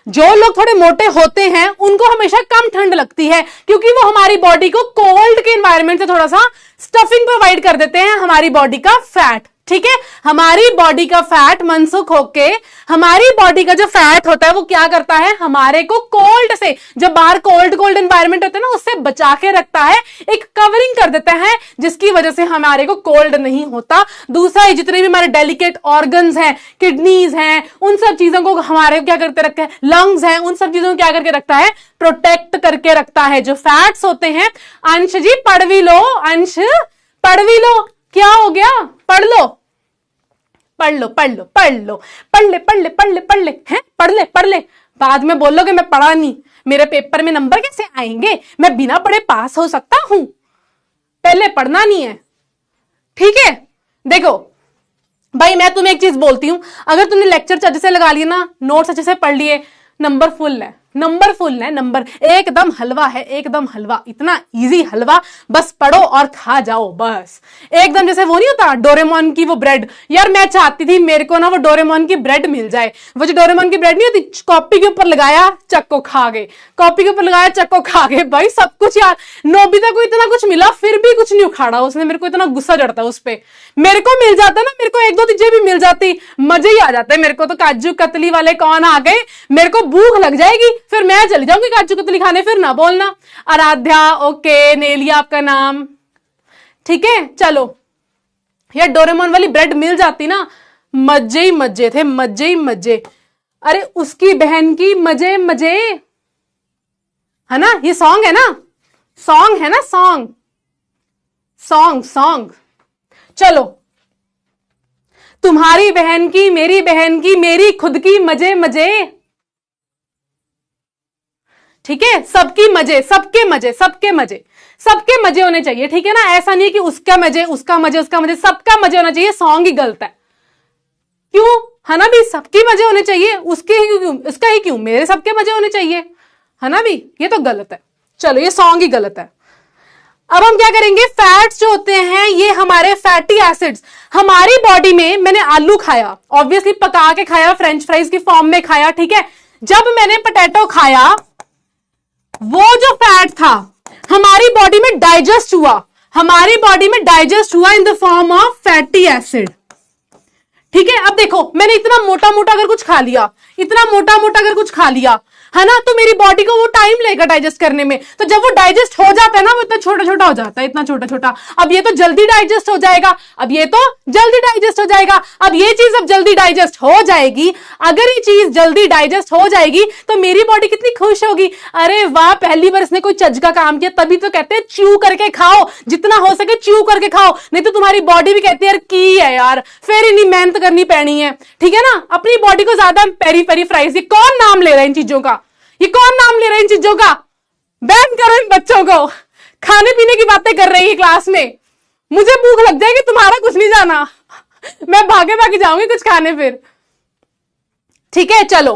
जो लोग थोड़े मोटे होते हैं, उनको हमेशा कम ठंड लगती है, क्योंकि वो हमारी बॉडी को कोल्ड के एनवायरनमेंट से थोड़ा सा स्टफिंग प्रोवाइड कर देते हैं हमारी बॉडी का फैट, ठीक है, हमारी बॉडी का फैट मनसुख होके हमारी बॉडी का जो फैट होता है वो क्या करता है, हमारे को कोल्ड से, जब बाहर कोल्ड कोल्ड एनवायरनमेंट होता है ना, उससे बचा के रखता है, एक कवरिंग कर देता है, जिसकी वजह से हमारे को कोल्ड नहीं होता। दूसरा, जितने भी हमारे डेलिकेट ऑर्गन्स हैं, किडनीज हैं, उन सब चीजों को हमारे क्या करते रखता है, लंग्स हैं, उन सब चीजों को क्या करके रखता है, प्रोटेक्ट करके रखता है। जो फैट्स होते हैं, अंश जी पढ़ भी लो, अंश पढ़ भी लो, क्या हो गया, पढ़ लो पढ़ लो पढ़ लो पढ़ लो, पढ़ ले पढ़ ले पढ़ ले पढ़ ले, हैं पढ़ ले पढ़ ले, बाद में बोलोगे मैं पढ़ा नहीं, मेरे पेपर में नंबर कैसे आएंगे, मैं बिना पढ़े पास हो सकता हूं, पहले पढ़ना नहीं है, ठीक है। देखो भाई, मैं तुम्हें एक चीज बोलती हूं, अगर तुमने लेक्चर अच्छे से लगा लिया ना, नोट्स अच्छे से पढ़ लिए, नंबर फुल है, नंबर फुल है, नंबर एकदम हलवा है, एकदम हलवा, इतना इजी हलवा, बस पढ़ो और खा जाओ बस, एकदम जैसे वो नहीं होता डोरेमोन की वो ब्रेड। यार मैं चाहती थी मेरे को ना वो डोरेमोन की ब्रेड मिल जाए, वो जो डोरेमोन की ब्रेड नहीं होती, कॉपी के ऊपर लगाया चक्को खा गए, कॉपी के ऊपर लगाया चक्को खा गए, भाई सब कुछ। यार नोबिता को इतना कुछ मिला फिर भी कुछ नहीं उखाड़ा उसने, मेरे को इतना गुस्सा चढ़ता उस पर। मेरे को मिल जाता ना, मेरे को एक दो चीजें भी मिल जाती, मजे ही आ जाते मेरे को तो। काजू कतली वाले कौन आ गए, मेरे को भूख लग जाएगी, फिर मैं चली जाऊंगी काजू कतली खाने, फिर ना बोलना। आराध्या, ओके, नेलिया आपका नाम, ठीक है। चलो, यार डोरेमोन वाली ब्रेड मिल जाती ना, मजे ही मजे थे, मजे ही मजे। अरे उसकी बहन की मजे मजे, है ना, ये सॉन्ग है ना, सॉन्ग है ना, सॉन्ग सॉन्ग सॉन्ग। चलो, तुम्हारी बहन की, मेरी खुद की मजे मजे, ठीक है। सबकी मजे, सबके मजे, सबके मजे, सबके मजे होने चाहिए, ठीक है ना। ऐसा नहीं है कि उसका मजे, उसका मजे, उसका मजे, सबका मजे होना चाहिए। सॉन्ग ही गलत है, क्यों, है ना भी, सबकी मजे होने चाहिए, उसके ही क्यों, उसका ही क्यों, मेरे सबके मजे होने चाहिए, है ना भी, ये तो गलत है। चलो, ये सॉन्ग ही गलत है। अब हम क्या करेंगे, फैट्स जो होते हैं ये हमारे फैटी एसिड्स, हमारी बॉडी में, मैंने आलू खाया, ऑब्वियसली पका के खाया, फ्रेंच फ्राइज की फॉर्म में खाया, ठीक है। जब मैंने पोटैटो खाया, वो जो फैट था हमारी बॉडी में डाइजेस्ट हुआ, हमारी बॉडी में डाइजेस्ट हुआ इन the form of fatty acid, ठीक है। अब देखो, मैंने इतना मोटा मोटा अगर कुछ खा लिया, इतना मोटा मोटा अगर कुछ खा लिया, है ना, तो मेरी बॉडी को वो टाइम लेगा डाइजेस्ट करने में। तो जब वो डाइजेस्ट हो जाता है ना, वो इतना छोटा छोटा हो जाता है, इतना छोटा छोटा। अब ये तो जल्दी डाइजेस्ट हो जाएगा, अब ये तो जल्दी डाइजेस्ट हो जाएगा, अब ये चीज अब जल्दी डाइजेस्ट हो जाएगी। अगर ये चीज जल्दी डाइजेस्ट हो जाएगी तो मेरी बॉडी कितनी खुश होगी, अरे वाह, पहली बार इसने कोई चज का काम किया। तभी तो कहते हैं च्यू करके खाओ, जितना हो सके च्यू करके खाओ, नहीं तो तुम्हारी बॉडी भी कहती है यार की है यार, फिर इन्हीं मेहनत करनी पैनी है, ठीक है ना। अपनी बॉडी को ज्यादा पेरी पेरी फ्राइज, ये कौन नाम ले रहा है इन चीजों का, ये कौन नाम ले रहा है इन चीजों का, बैन करो इन बच्चों को, खाने पीने की बातें कर रही है क्लास में, मुझे भूख लग जाएगी, तुम्हारा कुछ नहीं जाना, मैं भागे भागे जाऊंगी कुछ खाने फिर, ठीक है। चलो,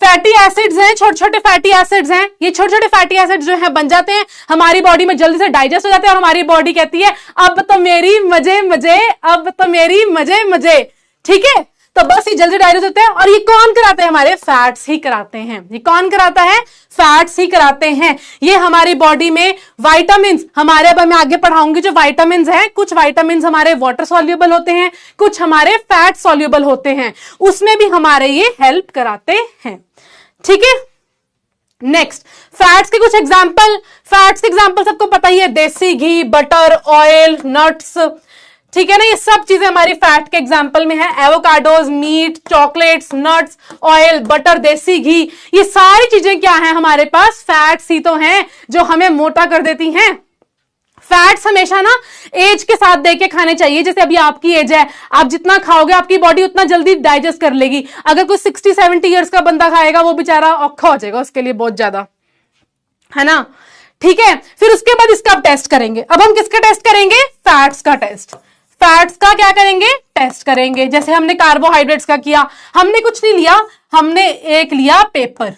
फैटी एसिड्स हैं, छोटे छोटे फैटी एसिड्स हैं, ये छोटे छोटे फैटी एसिड्स जो है बन जाते हैं, हमारी बॉडी में जल्दी से डाइजेस्ट हो जाते हैं, और हमारी बॉडी कहती है अब तो मेरी मजे मजे, अब तो मेरी मजे मजे, ठीक है। तो बस ये जल्दी डाइजेस्ट होते हैं, और ये कौन कराते हैं, हमारे फैट्स ही कराते हैं। ये कौन कराता है, फैट्स ही कराते हैं। ये हमारी बॉडी में वाइटामिन, हमारे, अब मैं आगे पढ़ाऊंगी जो वाइटामिन हैं, कुछ वाइटामिन हमारे वाटर सॉल्युबल होते हैं, कुछ हमारे फैट सॉल्युबल होते हैं, उसमें भी हमारे ये हेल्प कराते हैं, ठीक है। नेक्स्ट, फैट्स के कुछ एग्जांपल, फैट्स के एग्जांपल सबको पता ही है, देसी घी, बटर, ऑयल, नट्स, ठीक है ना, ये सब चीजें हमारी फैट के एग्जांपल में है। Avocados, meat, chocolates, nuts, oil, butter, desi ghee, ये सारी चीजें क्या है हमारे पास, फैट्स ही तो हैं जो हमें मोटा कर देती हैं। फैट्स हमेशा ना एज के साथ देख के खाने चाहिए। जैसे अभी आपकी एज है, आप जितना खाओगे आपकी बॉडी उतना जल्दी डाइजेस्ट कर लेगी। अगर कोई 60-70 ईयर्स का बंदा खाएगा, वो बेचारा औखा हो जाएगा उसके लिए बहुत ज्यादा, है ना, ठीक है। फिर उसके बाद इसका आप टेस्ट करेंगे। अब हम किसका टेस्ट करेंगे, फैट्स का टेस्ट। फैट्स का क्या करेंगे, टेस्ट करेंगे। जैसे हमने कार्बोहाइड्रेट्स का किया, हमने कुछ नहीं लिया, हमने एक लिया पेपर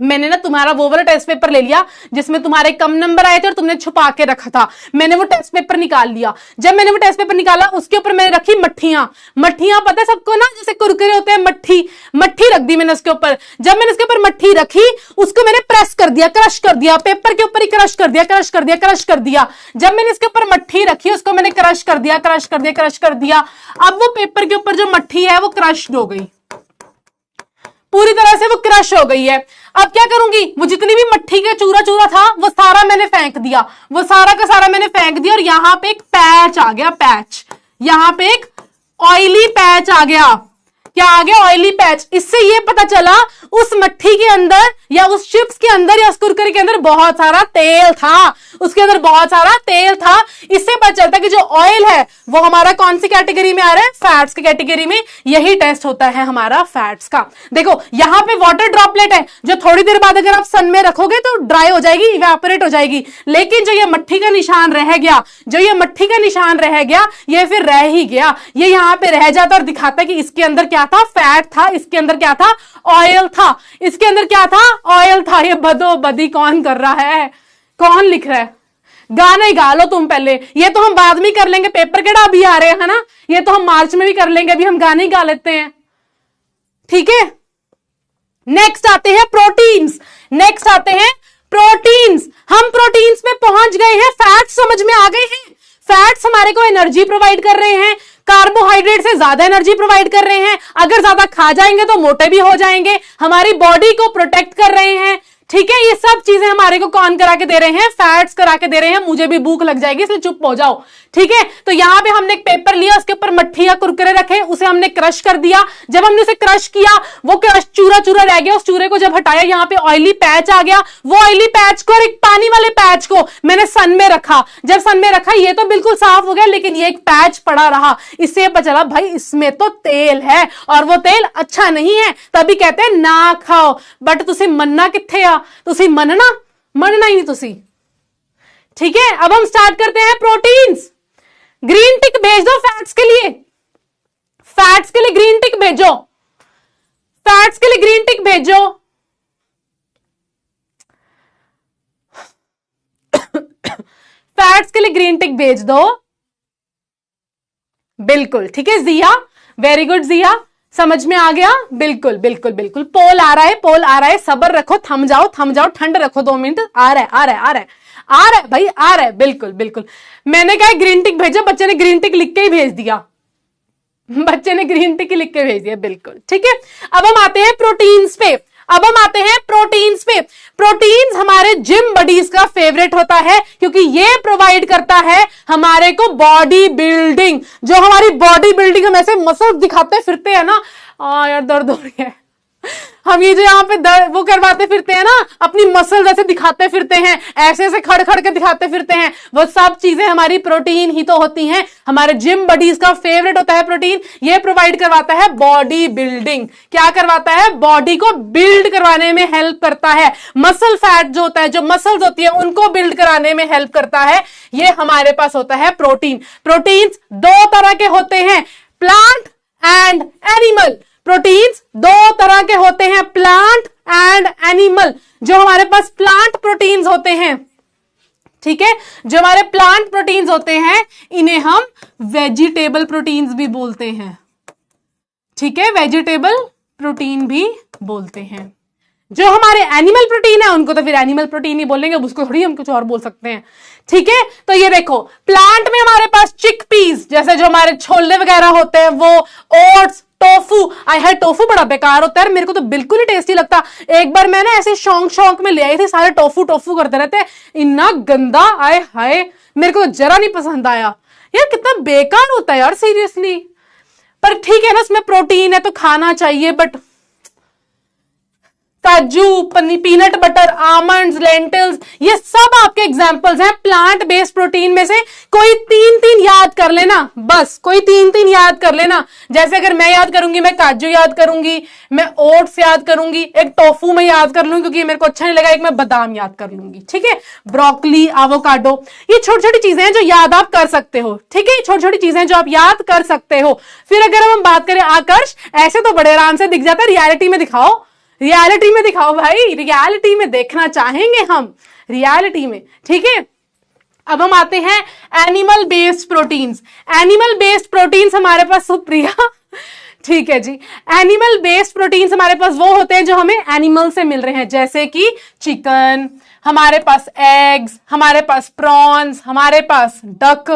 मैंने ना तुम्हारा वो वाला टेस्ट पेपर ले लिया जिसमें तुम्हारे कम नंबर आए थे और तुमने छुपा के रखा था। मैंने वो टेस्ट पेपर निकाल लिया। जब मैंने वो टेस्ट पेपर निकाला उसके ऊपर मैंने रखी मट्ठियां। मट्ठियां पता है सबको ना, जैसे कुरकुरे होते हैं, मट्ठी रख दी मैंने उसके ऊपर। जब मैंने उसके ऊपर मट्ठी रखी उसको मैंने प्रेस कर दिया, क्रश कर दिया, पेपर के ऊपर ही क्रश कर दिया, क्रश कर दिया, क्रश कर दिया। जब मैंने इसके ऊपर मट्ठी रखी उसको मैंने क्रश कर दिया, क्रश कर दिया, क्रश कर दिया। अब वो पेपर के ऊपर जो मट्ठी है वो क्रश हो गई, पूरी तरह से वो क्रश हो गई है। अब क्या करूंगी, वो जितनी भी मट्ठी का चूरा चूरा था वो सारा मैंने फेंक दिया, वो सारा का सारा मैंने फेंक दिया। और यहां पे एक पैच आ गया, पैच, यहां पे एक ऑयली पैच आ गया। क्या आ गया, ऑयली पैच। इससे ये पता चला उस मट्ठी के अंदर या उस चिप्स के अंदर या उस कुरकुरे के अंदर बहुत सारा तेल था, उसके अंदर बहुत सारा तेल था। इससे पता चलता है कि जो ऑयल है वो हमारा कौन सी कैटेगरी में आ रहा है, फैट्स की कैटेगरी में। यही टेस्ट होता है हमारा फैट्स का। देखो यहां पे वाटर ड्रॉपलेट है जो थोड़ी देर बाद अगर आप सन में रखोगे तो ड्राई हो जाएगी, इवेपोरेट हो जाएगी। लेकिन जो ये मट्ठी का निशान रह गया, जो ये मट्ठी का निशान रह गया, ये फिर रह ही गया। ये यहां पे रह जाता और दिखाता कि इसके अंदर क्या था, फैट था, इसके अंदर क्या था, ऑयल था, इसके अंदर क्या था, ऑयल था। ये बदोबदी कौन कर रहा है, कौन लिख रहा है? गाना ही गा लो तुम पहले, ये तो हम बाद में कर लेंगे, पेपर केड़ा अभी आ रहे हैं ना, ये तो हम मार्च में भी कर लेंगे, अभी हम गाने ही गा लेते हैं, ठीक है। नेक्स्ट आते हैं प्रोटीन्स, नेक्स्ट आते हैं प्रोटीन्स। हम प्रोटीन्स में पहुंच गए हैं, फैट्स समझ में आ गए हैं। फैट्स हमारे को एनर्जी प्रोवाइड कर रहे हैं, कार्बोहाइड्रेट से ज्यादा एनर्जी प्रोवाइड कर रहे हैं। अगर ज्यादा खा जाएंगे तो मोटे भी हो जाएंगे, हमारी बॉडी को प्रोटेक्ट कर रहे हैं, ठीक है। ये सब चीजें हमारे को कौन करा के दे रहे हैं, फैट्स करा के दे रहे हैं। मुझे भी भूख लग जाएगी इसलिए चुप हो जाओ, ठीक है। तो यहां पे हमने एक पेपर लिया, उसके ऊपर मट्ठी या कुरकुरे रखे, उसे हमने क्रश कर दिया। जब हमने उसे क्रश किया वो क्रश चूरा चूरा रह गया, उस चूरे को जब हटाया यहाँ पे ऑयली पैच आ गया। वो ऑयली पैच को और एक पानी वाले पैच को मैंने सन में रखा। जब सन में रखा ये तो बिल्कुल साफ हो गया, लेकिन ये एक पैच पड़ा रहा। इससे पता चला भाई इसमें तो तेल है और वो तेल अच्छा नहीं है, तभी कहते हैं ना खाओ। बट तुसी मनना किथे आ, तुसी मनना ही नहीं तुसी, ठीक है। अब हम स्टार्ट करते हैं प्रोटीन्स। ग्रीन टिक भेज दो फैट्स के लिए, फैट्स के लिए ग्रीन टिक भेजो, फैट्स के लिए ग्रीन टिक भेजो। फैट्स के लिए ग्रीन टिक भेज दो, बिल्कुल ठीक है। जिया, वेरी गुड जिया, समझ में आ गया, बिल्कुल बिल्कुल बिल्कुल। पोल आ रहा है, पोल आ रहा है, सब्र रखो, थम जाओ, ठंड रखो, 2 मिनट, आ रहा है आ रहा है आ रहा है आ रहा है भाई, आ रहा है, बिल्कुल बिल्कुल। मैंने कहा ग्रीन टिक भेजो, बच्चे ने ग्रीन टिक लिख के ही भेज दिया, बच्चे ने ग्रीन टिक लिख के भेज दिया, बिल्कुल ठीक है। अब हम आते हैं प्रोटीन्स पे, अब हम आते हैं प्रोटीन्स पे। प्रोटीन्स हमारे जिम बडीज का फेवरेट होता है क्योंकि ये प्रोवाइड करता है हमारे को बॉडी बिल्डिंग। जो हमारी बॉडी बिल्डिंग, हम ऐसे मसल दिखाते फिरते हैं ना, यार दर्द हो रही है, हम ये जो यहाँ पे वो करवाते फिरते हैं ना, अपनी मसल जैसे दिखाते फिरते हैं, ऐसे ऐसे खड़ खड़ के दिखाते फिरते हैं, वो सब चीजें हमारी प्रोटीन ही तो होती हैं। हमारे जिम बडीज का फेवरेट होता है प्रोटीन। ये प्रोवाइड करवाता है बॉडी बिल्डिंग। क्या करवाता है, बॉडी को बिल्ड करवाने में हेल्प करता है। मसल फैट जो होता है, जो मसल्स होती है उनको बिल्ड कराने में हेल्प करता है। ये हमारे पास होता है प्रोटीन। प्रोटीन्स 2 तरह के होते हैं, प्लांट एंड एनिमल। प्रोटीन्स 2 तरह के होते हैं, प्लांट एंड एनिमल। जो हमारे पास प्लांट प्रोटीन्स होते हैं, ठीक है, जो हमारे प्लांट प्रोटीन्स होते हैं इन्हें हम वेजिटेबल प्रोटीन्स भी बोलते हैं, ठीक है, वेजिटेबल प्रोटीन भी बोलते हैं। जो हमारे एनिमल प्रोटीन है उनको तो फिर एनिमल प्रोटीन ही बोलेंगे, उसको थोड़ी हम कुछ और बोल सकते हैं, ठीक है। तो ये देखो, प्लांट में हमारे पास चिकपीस, जैसे जो हमारे छोले वगैरह होते हैं, वो ओट्स, टोफू। आई है टोफू बड़ा बेकार होता है, मेरे को तो बिल्कुल ही टेस्टी लगता। एक बार मैं ना ऐसे शौक में ले आई थी, सारे टोफू टोफू करते रहते, इतना गंदा, आए हाय, मेरे को तो जरा नहीं पसंद आया यार, कितना बेकार होता है यार सीरियसली। पर ठीक है ना, उसमें प्रोटीन है तो खाना चाहिए। बट काजू, पीनट बटर, आमंड्स, लेंटिल्स, ये सब आपके एग्जांपल्स हैं प्लांट बेस्ड प्रोटीन में से। कोई 3 याद कर लेना, बस कोई 3 याद कर लेना। जैसे अगर मैं याद करूंगी, मैं काजू याद करूंगी, मैं ओट्स याद करूंगी, एक टोफू में याद कर लूंगी क्योंकि मेरे को अच्छा नहीं लगा, एक मैं बादाम याद कर लूंगी, ठीक है, ब्रोकली, एवोकाडो। ये छोटी छोटी चीजें हैं जो याद आप कर सकते हो, ठीक है, छोटी छोटी चीजें जो आप याद कर सकते हो। फिर अगर हम बात करें आकर्ष, ऐसे तो बड़े आराम से दिख जाता है, रियलिटी में दिखाओ, रियलिटी में दिखाओ भाई, रियलिटी में देखना चाहेंगे हम, रियलिटी में, ठीक है। अब हम आते हैं animal based proteins. Animal based proteins हमारे पास, सुप्रिया ठीक है जी, एनिमल बेस्ड प्रोटीन्स हमारे पास वो होते हैं जो हमें एनिमल से मिल रहे हैं, जैसे कि चिकन, हमारे पास एग्स, हमारे पास प्रॉन्स, हमारे पास डक,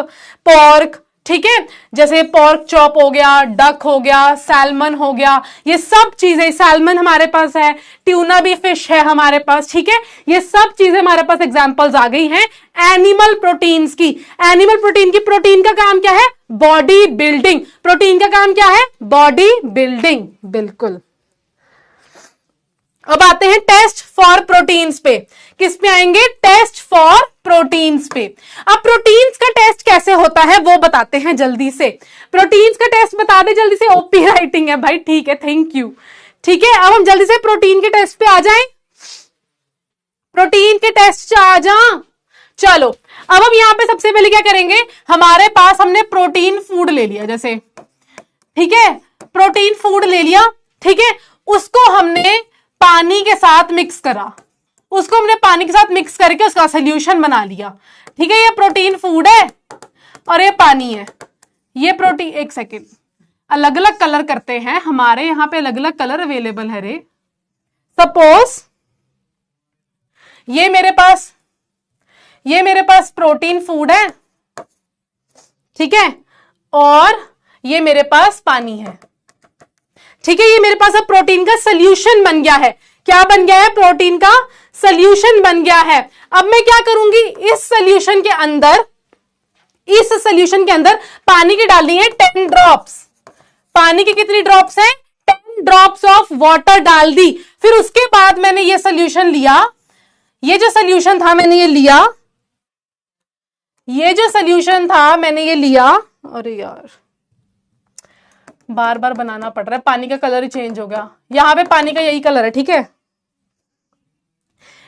पोर्क, ठीक है, जैसे पोर्क चॉप हो गया, डक हो गया, सैल्मन हो गया, ये सब चीजें, सैल्मन हमारे पास है, ट्यूना भी फिश है हमारे पास, ठीक है, ये सब चीजें हमारे पास एग्जांपल्स आ गई हैं एनिमल प्रोटीन्स की। एनिमल प्रोटीन की, प्रोटीन का काम क्या है? Body building. प्रोटीन का काम क्या है? बॉडी बिल्डिंग, बिल्कुल। अब आते हैं टेस्ट फॉर प्रोटीन्स पे। किस पे आएंगे? टेस्ट फॉर प्रोटीन्स पे। अब प्रोटीन्स का टेस्ट कैसे होता है वो बताते हैं जल्दी से। प्रोटीन्स का टेस्ट बता दे जल्दी से। ओपी राइटिंग है भाई, ठीक है, थैंक यू। ठीक है, अब हम जल्दी से प्रोटीन के टेस्ट पे आ जाएं। प्रोटीन के टेस्ट आ जा, चलो। अब हम यहां पे सबसे पहले क्या करेंगे, हमारे पास हमने प्रोटीन फूड ले लिया, जैसे, ठीक है, प्रोटीन फूड ले लिया, ठीक है, उसको हमने पानी के साथ मिक्स करा, उसको हमने पानी के साथ मिक्स करके उसका सोल्यूशन बना लिया, ठीक है। ये प्रोटीन फूड है और ये पानी है। ये प्रोटीन, एक सेकेंड, अलग अलग कलर करते हैं, हमारे यहां पे अलग अलग कलर अवेलेबल है रे। सपोज ये मेरे पास प्रोटीन फूड है, ठीक है, और ये मेरे पास पानी है, ठीक है। ये मेरे पास अब प्रोटीन का सोल्यूशन बन गया है। क्या बन गया है? प्रोटीन का सोल्यूशन बन गया है। अब मैं क्या करूंगी, इस सोल्यूशन के अंदर पानी की डालनी है 10 ड्रॉप्स। पानी की कितनी ड्रॉप्स हैं? 10 ड्रॉप्स ऑफ वाटर डाल दी। फिर उसके बाद मैंने ये सोल्यूशन लिया, ये जो सोल्यूशन था मैंने ये लिया, अरे यार बार बार बनाना पड़ रहा है, पानी का कलर ही चेंज हो गया। यहां पे पानी का यही कलर है, ठीक है।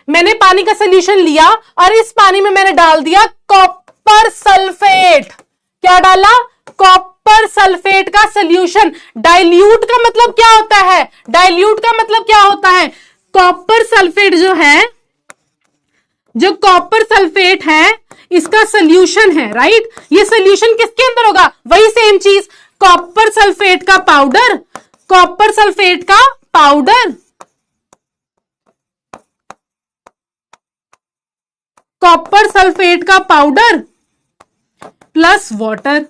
मैंने पानी का सोल्यूशन लिया और इस पानी में मैंने डाल दिया कॉपर सल्फेट। क्या डाला? कॉपर सल्फेट का सोल्यूशन। डाइल्यूट का मतलब क्या होता है? डाइल्यूट का मतलब क्या होता है? कॉपर सल्फेट जो कॉपर सल्फेट है इसका सोल्यूशन है, राइट। ये सोल्यूशन किसके अंदर होगा? वही सेम चीज, कॉपर सल्फेट का पाउडर, कॉपर सल्फेट का पाउडर, कॉपर सल्फेट का पाउडर प्लस वाटर,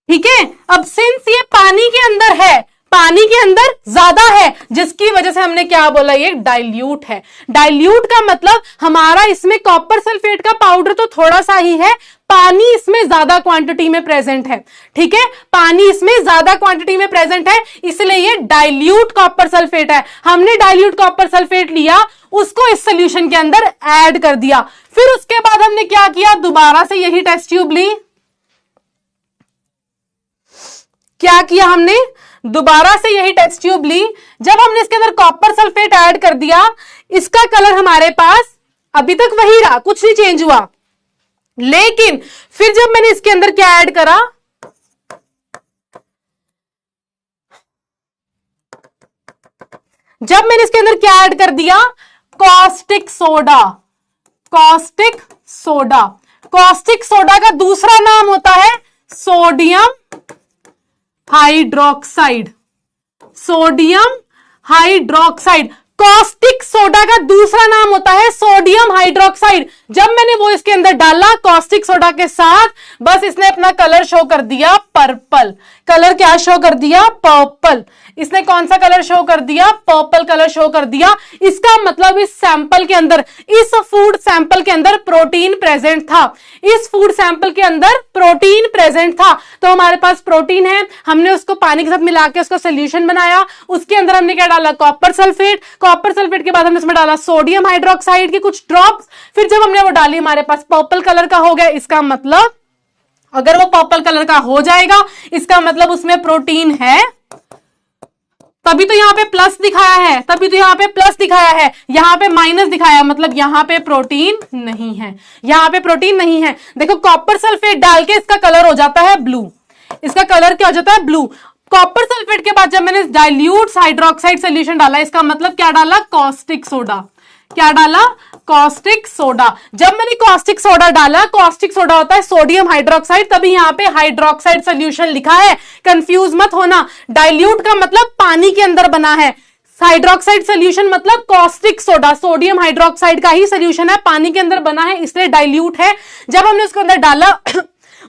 ठीक है। अब सिंस ये पानी के अंदर है, पानी के अंदर ज्यादा है, जिसकी वजह से हमने क्या बोला, ये डाइल्यूट है। डाइल्यूट का मतलब हमारा इसमें कॉपर सल्फेट का पाउडर तो थोड़ा सा ही है, पानी इसमें ज्यादा क्वांटिटी में प्रेजेंट है, ठीक है। पानी इसमें ज्यादा क्वांटिटी में प्रेजेंट है, इसलिए ये डाइल्यूट कॉपर सल्फेट है। हमने डाइल्यूट कॉपर सल्फेट लिया, उसको इस सोल्यूशन के अंदर ऐड कर दिया। फिर उसके बाद हमने क्या किया, दोबारा से यही टेस्ट ट्यूब ली। क्या किया हमने? दोबारा से यही टेस्ट ट्यूब ली। जब हमने इसके अंदर कॉपर सल्फेट ऐड कर दिया, इसका कलर हमारे पास अभी तक वही रहा, कुछ नहीं चेंज हुआ। लेकिन फिर जब मैंने इसके अंदर क्या ऐड करा, कर दिया caustic soda. Caustic soda, caustic soda का दूसरा नाम होता है sodium hydroxide. Sodium hydroxide, caustic soda का दूसरा नाम होता है सोडियम हाइड्रोक्साइड। जब मैंने वो इसके अंदर डाला कॉस्टिक सोडा के साथ, बस इसने अपना कलर शो कर दिया पर्पल। कलर क्या शो कर दिया? पर्पल। इसने कौन सा कलर शो कर दिया? पर्पल कलर शो कर दिया। इसका मतलब इस सैंपल के अंदर, इस फूड सैंपल के अंदर प्रोटीन प्रेजेंट था। इस फूड सैंपल के अंदर प्रोटीन प्रेजेंट था, तो हमारे पास प्रोटीन है। हमने उसको पानी के साथ मिला के उसका सोल्यूशन बनाया। उसके अंदर हमने क्या डाला? Copper sulphate. कॉपर सल्फेट के बाद हमने उसमें डाला सोडियम हाइड्रोक्साइड की कुछ ड्रॉप्स। फिर जब हमने वो डाली, हमारे पास पर्पल कलर का हो गया। इसका मतलब अगर वो पर्पल कलर का हो जाएगा, इसका मतलब उसमें प्रोटीन है। तभी तो यहां पे प्लस दिखाया है, तभी तो यहां पे प्लस दिखाया है, यहां पे माइनस दिखाया, मतलब यहां पे प्रोटीन नहीं है, यहां पे प्रोटीन नहीं है। देखो कॉपर सल्फेट डाल के इसका कलर हो जाता है ब्लू। इसका कलर क्या हो जाता है? ब्लू। कॉपर सल्फेट के बाद जब मैंने डाइल्यूट हाइड्रोक्साइड सोल्यूशन डाला, इसका मतलब क्या डाला? Caustic soda. क्या डाला? Caustic soda. जब मैंने कॉस्टिक सोडा डाला, कॉस्टिक सोडा होता है सोडियम हाइड्रोक्साइड, तभी यहां पे हाइड्रोक्साइड सोल्यूशन लिखा है, कंफ्यूज मत होना। डाइल्यूट का मतलब पानी के अंदर बना है, हाइड्रोक्साइड सोल्यूशन मतलब कॉस्टिक सोडा, सोडियम हाइड्रोक्साइड का ही सोल्यूशन है, पानी के अंदर बना है, इसलिए डाइल्यूट है। जब हमने उसके अंदर डाला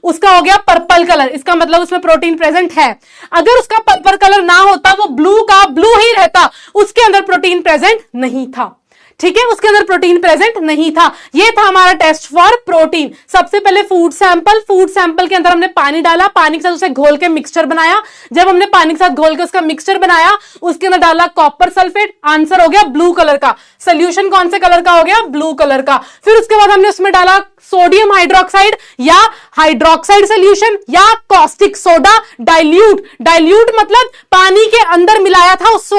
उसका हो गया पर्पल कलर, इसका मतलब उसमें प्रोटीन प्रेजेंट है। अगर उसका पर्पल कलर ना होता, वो ब्लू का ब्लू ही रहता, उसके अंदर प्रोटीन प्रेजेंट नहीं था। ठीक है, उसके अंदर प्रोटीन प्रेजेंट नहीं था। ये था हमारा टेस्ट फॉर प्रोटीन। सबसे पहले फूड सैंपल के अंदर हमने पानी डाला, पानी के साथ उसे घोल के मिक्सचर बनाया। जब हमने पानी के साथ घोल के उसका मिक्सचर बनाया, उसके अंदर डाला कॉपर सल्फेट, आंसर हो गया ब्लू कलर का। सोल्यूशन कौन से कलर का हो गया? ब्लू कलर का। फिर उसके बाद हमने उसमें डाला सोडियम हाइड्रोक्साइड या हाइड्रोक्साइड सोल्यूशन या कॉस्टिक सोडा, डाइल्यूट मतलब पानी के अंदर मिलाया था, उस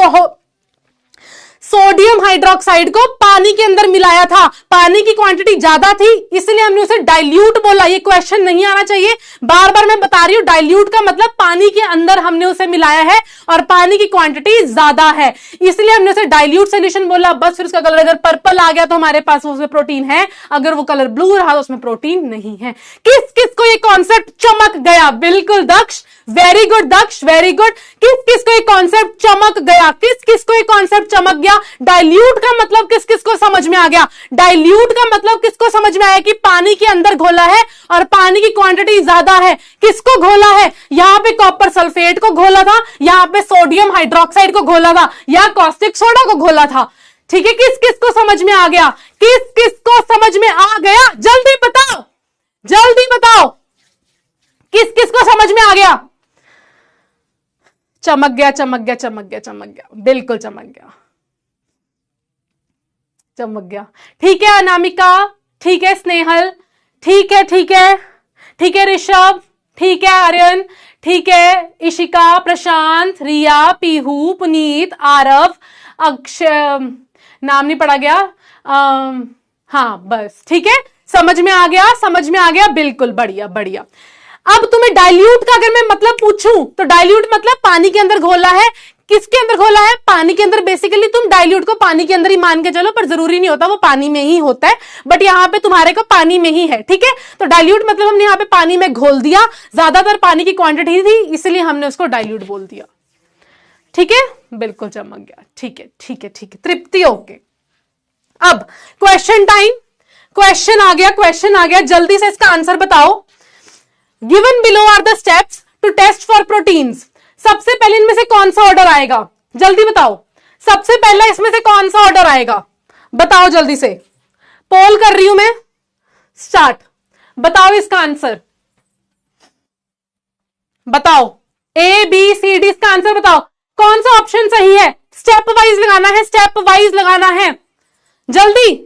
सोडियम हाइड्रोक्साइड को पानी के अंदर मिलाया था, पानी की क्वांटिटी ज्यादा थी, इसलिए हमने उसे डाइल्यूट बोला। ये क्वेश्चन नहीं आना चाहिए, बार बार मैं बता रही हूं, डाइल्यूट का मतलब पानी के अंदर हमने उसे मिलाया है और पानी की क्वांटिटी ज्यादा है, इसलिए हमने उसे डाइल्यूट सोल्यूशन बोला। बस फिर उसका कलर अगर पर्पल आ गया तो हमारे पास उसमें प्रोटीन है, अगर वो कलर ब्लू रहा तो उसमें प्रोटीन नहीं है। किस किस को ये कॉन्सेप्ट चमक गया? बिल्कुल दक्ष, वेरी गुड दक्ष, वेरी गुड। किस किस को ये कॉन्सेप्ट चमक गया? किस किस को ये कॉन्सेप्ट चमक गया? डाइल्यूट का मतलब किस किस को समझ में आ गया? डाइल्यूट का मतलब किसको समझ में आया कि पानी के अंदर घोला है और पानी की क्वांटिटी ज्यादा है। किसको घोला है? यहां पे कॉपर सल्फेट को घोला था, यहां पे सोडियम हाइड्रोक्साइड को घोला था, या कॉस्टिक सोडा को घोला था। ठीक है, किस किस को समझ में आ गया? किस किस को समझ में आ गया? जल्दी बताओ, जल्दी बताओ, किस किस को समझ में आ गया? चमक गया, चमक गया, चमक गया, चमक गया, बिल्कुल चमक गया, चमक गया। ठीक है अनामिका, ठीक है स्नेहल, ठीक है, ठीक है, ठीक है ऋषभ, ठीक है आर्यन, ठीक है इशिका, प्रशांत, रिया, पीहू, पुनीत, आरव, अक्षय, नाम नहीं पढ़ा गया, हाँ बस ठीक है, समझ में आ गया, समझ में आ गया, बिल्कुल बढ़िया बढ़िया। अब तुम्हें डाइल्यूट का अगर मैं मतलब पूछूं तो डाइल्यूट मतलब पानी के अंदर घोला है। किसके अंदर घोला है? पानी के अंदर। बेसिकली तुम डाइल्यूट को पानी के अंदर ही मान के चलो, पर जरूरी नहीं होता, वो पानी में ही होता है, बट यहां पे तुम्हारे को पानी में ही है। ठीक है, तो डाइल्यूट मतलब हमने यहां पे पानी में घोल दिया, ज्यादातर पानी की क्वांटिटी थी, इसलिए हमने उसको डाइल्यूट बोल दिया। ठीक है, बिल्कुल चमक गया। ठीक है, ठीक है, ठीक है, तृप्ति, ओके। अब क्वेश्चन टाइम, क्वेश्चन आ गया, क्वेश्चन आ गया, जल्दी से इसका आंसर बताओ। Given below are the steps to test for proteins. सबसे पहले इनमें से कौन सा ऑर्डर आएगा? जल्दी बताओ, सबसे पहला इसमें से कौन सा ऑर्डर आएगा? बताओ जल्दी से, पोल कर रही हूं मैं, स्टार्ट। बताओ इसका आंसर, बताओ ए बी सी डी, इसका आंसर बताओ, कौन सा ऑप्शन सही है? स्टेप वाइज लगाना है, स्टेप वाइज लगाना है, जल्दी।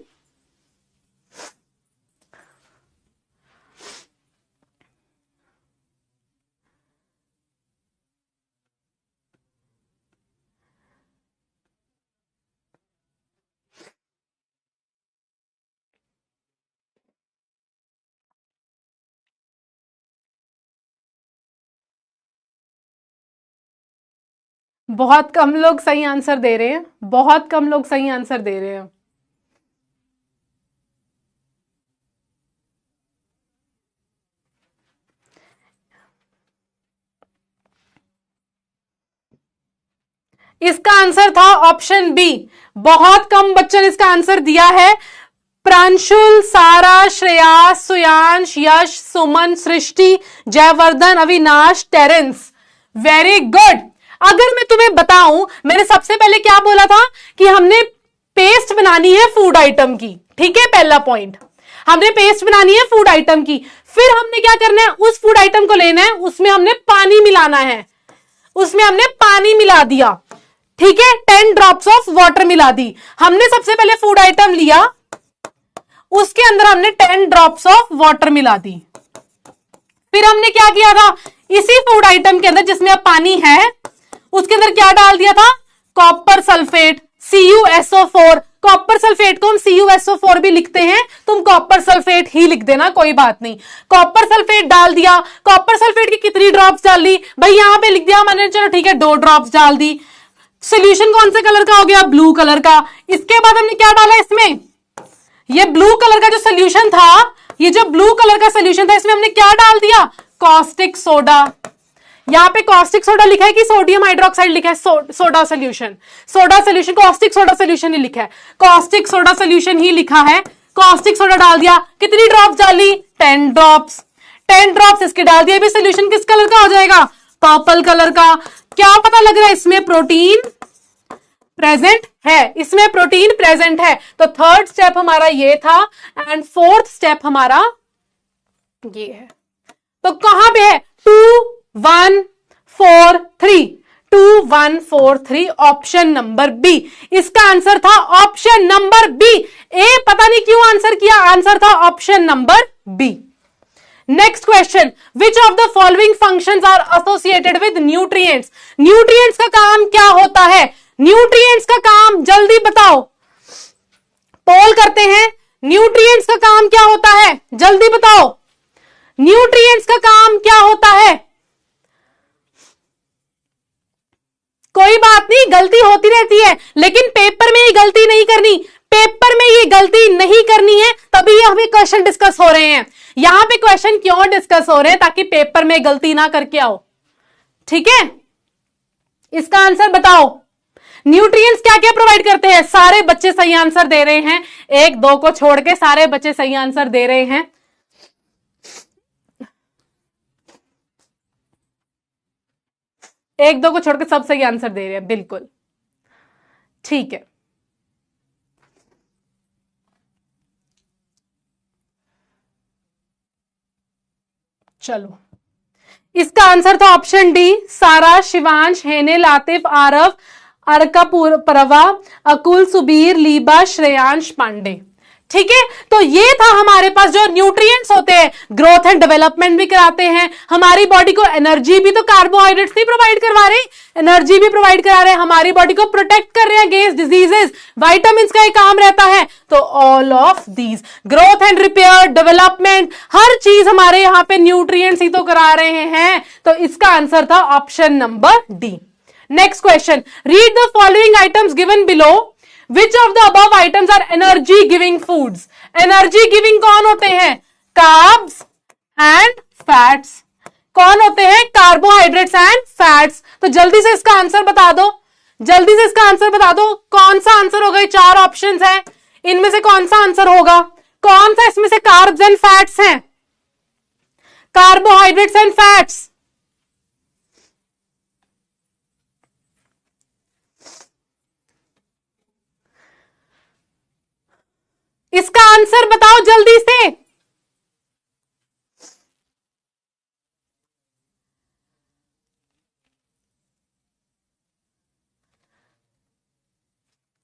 बहुत कम लोग सही आंसर दे रहे हैं, बहुत कम लोग सही आंसर दे रहे हैं। इसका आंसर था ऑप्शन बी। बहुत कम बच्चों ने इसका आंसर दिया है। Pranshul, Sara, Shreya, Suyansh, Yash, Suman, Srishti, Jayvardhan, Avinash, Terence, very good. अगर मैं तुम्हें बताऊं, मैंने सबसे पहले क्या बोला था कि हमने पेस्ट बनानी है फूड आइटम की। ठीक है, पहला पॉइंट, हमने पेस्ट बनानी है फूड आइटम की। फिर हमने क्या करना है, उस फूड आइटम को लेना है, उसमें हमने पानी मिलाना है, उसमें हमने पानी मिला दिया। ठीक है, 10 ड्रॉप्स ऑफ वाटर मिला दी। हमने सबसे पहले फूड आइटम लिया, उसके अंदर हमने 10 ड्रॉप्स ऑफ वाटर मिला दी। फिर हमने क्या किया था, इसी फूड आइटम के अंदर जिसमें अब पानी है, उसके अंदर क्या डाल दिया था? Copper sulphate, CuSO4, copper sulphate को हम CuSO4 भी लिखते हैं, तुम कॉपर सल्फेट ही लिख देना, कोई बात नहीं। कॉपर सल्फेट डाल दिया, कॉपर सल्फेट की कितनी ड्रॉप्स डाल दी भाई, यहां पे लिख दिया मैंने, चलो ठीक है 2 ड्रॉप्स डाल दी। सोल्यूशन कौन से कलर का हो गया, ब्लू कलर का। इसके बाद हमने क्या डाला इसमें, ये ब्लू कलर का जो सोल्यूशन था, ये जो ब्लू कलर का सोल्यूशन था, इसमें हमने क्या डाल दिया, कॉस्टिक सोडा। यहां पे कॉस्टिक सोडा लिखा है कि सोडियम हाइड्रोक्साइड लिखा है, soda solution, soda solution, caustic soda solution ही लिखा है, कॉस्टिक सोडा सोल्यूशन ही लिखा है। कॉस्टिक सोडा डाल दिया, कितनी ड्रॉप्स डाली, 10 ड्रॉप्स, 10 ड्रॉप्स इसके डाल दिया। अभी सोल्यूशन किस कलर का हो जाएगा, पर्पल कलर का। क्या पता लग रहा है, इसमें प्रोटीन प्रेजेंट है, इसमें प्रोटीन प्रेजेंट है। तो थर्ड स्टेप हमारा ये था एंड फोर्थ स्टेप हमारा ये है। तो कहां पे है, 2 1 4 3, 2 1 4 3, ऑप्शन नंबर बी। इसका आंसर था ऑप्शन नंबर बी। ए पता नहीं क्यों आंसर किया, आंसर था option number B. Next question, which of the following functions are associated with nutrients. Nutrients का काम क्या होता है, न्यूट्रिएंट्स का काम जल्दी बताओ, पोल करते हैं। न्यूट्रिएंट्स का काम क्या होता है, जल्दी बताओ, न्यूट्रिएंट्स का काम क्या होता है। कोई बात नहीं, गलती होती रहती है, लेकिन पेपर में ये गलती नहीं करनी, पेपर में ये गलती नहीं करनी है, तभी हमें क्वेश्चन डिस्कस हो रहे हैं। यहां पे क्वेश्चन क्यों डिस्कस हो रहे हैं, ताकि पेपर में गलती ना करके आओ, ठीक है। इसका आंसर बताओ, न्यूट्रिएंट्स क्या क्या प्रोवाइड करते हैं। सारे बच्चे सही आंसर दे रहे हैं, 1 2 को छोड़ के सारे बच्चे सही आंसर दे रहे हैं। एक दो को छोड़ के सब सही आंसर दे रहे हैं, बिल्कुल ठीक है। चलो, इसका आंसर था ऑप्शन डी, सारा, शिवांश, हेने, लातिफ, आरव, अर्का, परवा, अकुल, सुबीर, लीबा, श्रेयांश, पांडे। ठीक है, तो ये था हमारे पास जो न्यूट्रिएंट्स होते हैं, ग्रोथ एंड डेवलपमेंट भी कराते हैं, हमारी बॉडी को एनर्जी भी, तो कार्बोहाइड्रेट्स नहीं प्रोवाइड करवा रहे, एनर्जी भी प्रोवाइड करा रहे हैं, हमारी बॉडी को प्रोटेक्ट कर रहे हैं अगेंस्ट डिजीजेस, विटामिन का ही काम रहता है। तो all of these, growth and repair, development, हर चीज हमारे यहाँ पे न्यूट्रिएंट्स ही तो करा रहे हैं। तो इसका आंसर था option number D. Next question, read the following items given below, Which of the above items are energy giving foods? Energy giving कौन होते हैं, carbs and fats। कौन होते हैं, कार्बोहाइड्रेट्स एंड फैट्स। तो जल्दी से इसका आंसर बता दो, जल्दी से इसका आंसर बता दो, कौन सा आंसर होगा। 4 ऑप्शंस हैं, इनमें से कौन सा आंसर होगा, कौन सा इसमें से कार्ब्स एंड फैट्स हैं, कार्बोहाइड्रेट्स एंड फैट्स। इसका आंसर बताओ जल्दी से।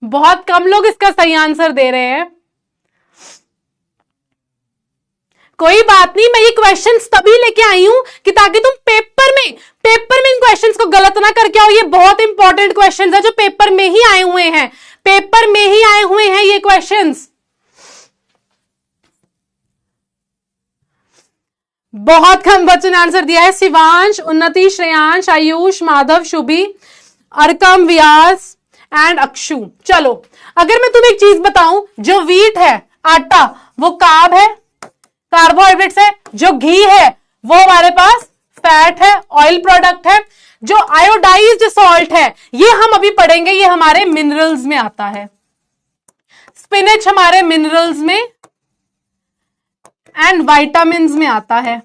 बहुत कम लोग इसका सही आंसर दे रहे हैं। कोई बात नहीं, मैं ये क्वेश्चंस तभी लेके आई हूं कि ताकि तुम पेपर में इन क्वेश्चंस को गलत ना करके आओ। ये बहुत इंपॉर्टेंट क्वेश्चंस है जो पेपर में ही आए हुए हैं, पेपर में ही आए हुए हैं ये क्वेश्चंस। बहुत कम बच्चों ने आंसर दिया है, शिवांश, उन्नति, श्रेयांश, आयुष, माधव, शुभी, अर्कम, व्यास एंड अक्षु। चलो, अगर मैं तुम्हें एक चीज बताऊं, जो व्हीट है, आटा, वो कार्ब है, कार्बोहाइड्रेट्स है, जो घी है वो हमारे पास फैट है, ऑयल प्रोडक्ट है, जो आयोडाइज्ड सॉल्ट है ये हम अभी पढ़ेंगे, ये हमारे मिनरल्स में आता है। स्पिनच हमारे मिनरल्स में एंड विटामिन्स में आता है।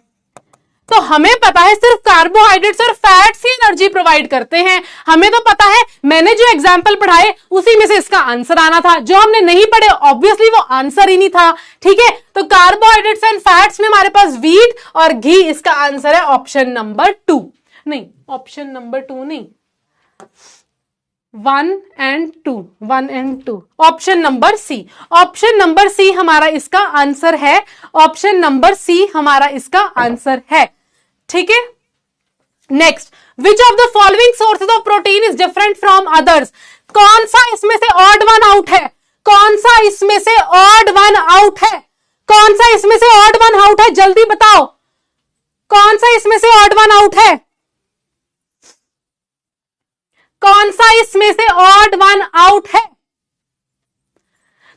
तो हमें पता है सिर्फ कार्बोहाइड्रेट्स और फैट्स ही एनर्जी प्रोवाइड करते हैं, हमें तो पता है। मैंने जो एग्जांपल पढ़ाए उसी में से इसका आंसर आना था, जो हमने नहीं पढ़े ऑब्वियसली वो आंसर ही नहीं था। ठीक है, तो कार्बोहाइड्रेट्स एंड फैट्स में हमारे पास व्हीट और घी, इसका आंसर है ऑप्शन नंबर 2। नहीं, ऑप्शन नंबर 2 नहीं, 1 and 2, option number C, option number C हमारा इसका आंसर है, ऑप्शन नंबर सी हमारा इसका आंसर है। ठीक है, next, which of the following sources of protein is different from others. कौन सा इसमें से ऑड वन आउट है, कौन सा इसमें से ऑड वन आउट है? कौन सा इसमें से ऑड वन आउट है? जल्दी बताओ, कौन सा इसमें से ऑड वन आउट है? कौन सा इसमें से ऑड वन आउट है?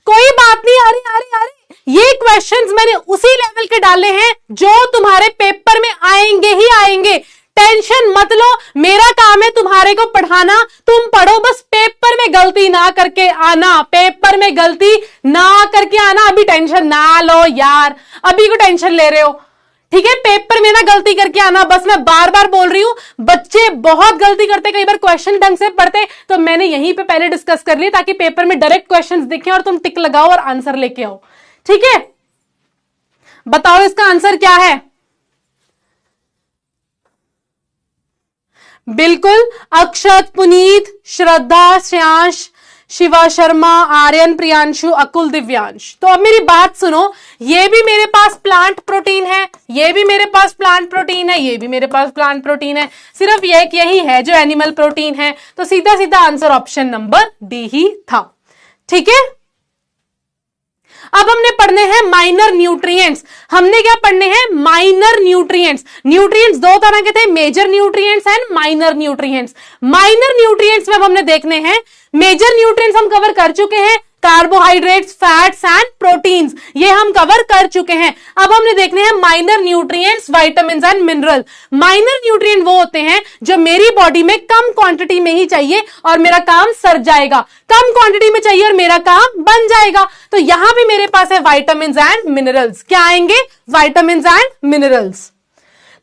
कोई बात नहीं। अरे अरे अरे, ये क्वेश्चंस मैंने उसी लेवल के डाले हैं जो तुम्हारे पेपर में आएंगे ही आएंगे। टेंशन मत लो, मेरा काम है तुम्हारे को पढ़ाना, तुम पढ़ो, बस पेपर में गलती ना करके आना, पेपर में गलती ना करके आना। अभी टेंशन ना लो यार, अभी को टेंशन ले रहे हो, ठीक है? पेपर में ना गलती करके आना, बस मैं बार बार बोल रही हूं। बच्चे बहुत गलती करते, कई बार क्वेश्चन ढंग से पढ़ते, तो मैंने यहीं पे पहले डिस्कस कर लिया ताकि पेपर में डायरेक्ट क्वेश्चंस दिखे और तुम टिक लगाओ और आंसर लेके आओ, ठीक है? बताओ इसका आंसर क्या है? बिल्कुल, अक्षत, पुनीत, श्रद्धा, श्रेयांश, शिवा शर्मा, आर्यन, प्रियांशु, अकुल, दिव्यांश। तो अब मेरी बात सुनो, ये भी मेरे पास प्लांट प्रोटीन है, ये भी मेरे पास प्लांट प्रोटीन है, ये भी मेरे पास प्लांट प्रोटीन है, सिर्फ यही है जो एनिमल प्रोटीन है। तो सीधा सीधा आंसर ऑप्शन नंबर डी ही था, ठीक है? अब हमने पढ़ने हैं माइनर न्यूट्रिएंट्स। हमने क्या पढ़ने हैं? Minor nutrients. न्यूट्रिएंट्स दो तरह के थे, major nutrients and minor nutrients. Minor nutrients में अब हमने देखने हैं, मेजर न्यूट्रिएंट्स हम कवर कर चुके हैं, कार्बोहाइड्रेट्स, फैट्स एंड प्रोटीन्स, ये हम कवर कर चुके हैं। अब हमने देखने हैं minor nutrients, vitamins and mineral. Minor nutrient वो होते हैं जो मेरी बॉडी में कम क्वांटिटी में ही चाहिए और मेरा काम सर जाएगा, कम क्वांटिटी में चाहिए और मेरा काम बन जाएगा। तो यहां भी मेरे पास है विटामिन्स एंड मिनरल्स। क्या आएंगे? Vitamins and minerals.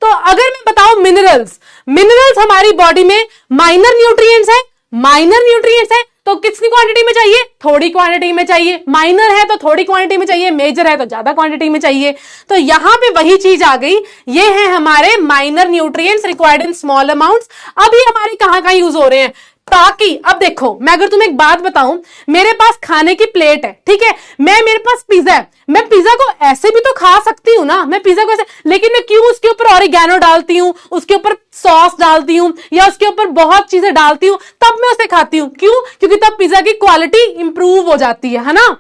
तो अगर मैं बताऊं मिनरल्स, मिनरल्स हमारी बॉडी में माइनर न्यूट्रिएंट्स है, माइनर न्यूट्रिएंट्स है, तो कितनी क्वांटिटी में चाहिए? थोड़ी क्वांटिटी में चाहिए। माइनर है तो थोड़ी क्वांटिटी में चाहिए, मेजर है तो ज्यादा क्वांटिटी में चाहिए। तो यहां पे वही चीज आ गई, ये है हमारे minor nutrients required in small amounts. अब ये हमारे कहां यूज हो रहे हैं? ताकि अब देखो, मैं अगर तुम्हें एक बात बताऊं, मेरे पास खाने की प्लेट है, ठीक है, मेरे पास पिज्जा है, मैं पिज्जा को ऐसे भी तो खा सकती हूं ना, मैं पिज्जा को ऐसे, लेकिन मैं क्यों उसके ऊपर ऑरिगेनो डालती हूं, उसके ऊपर सॉस डालती हूं या उसके ऊपर बहुत चीजें डालती हूं, तब मैं उसे खाती हूं। क्यों? क्योंकि तब पिज्जा की क्वालिटी इंप्रूव हो जाती है ना,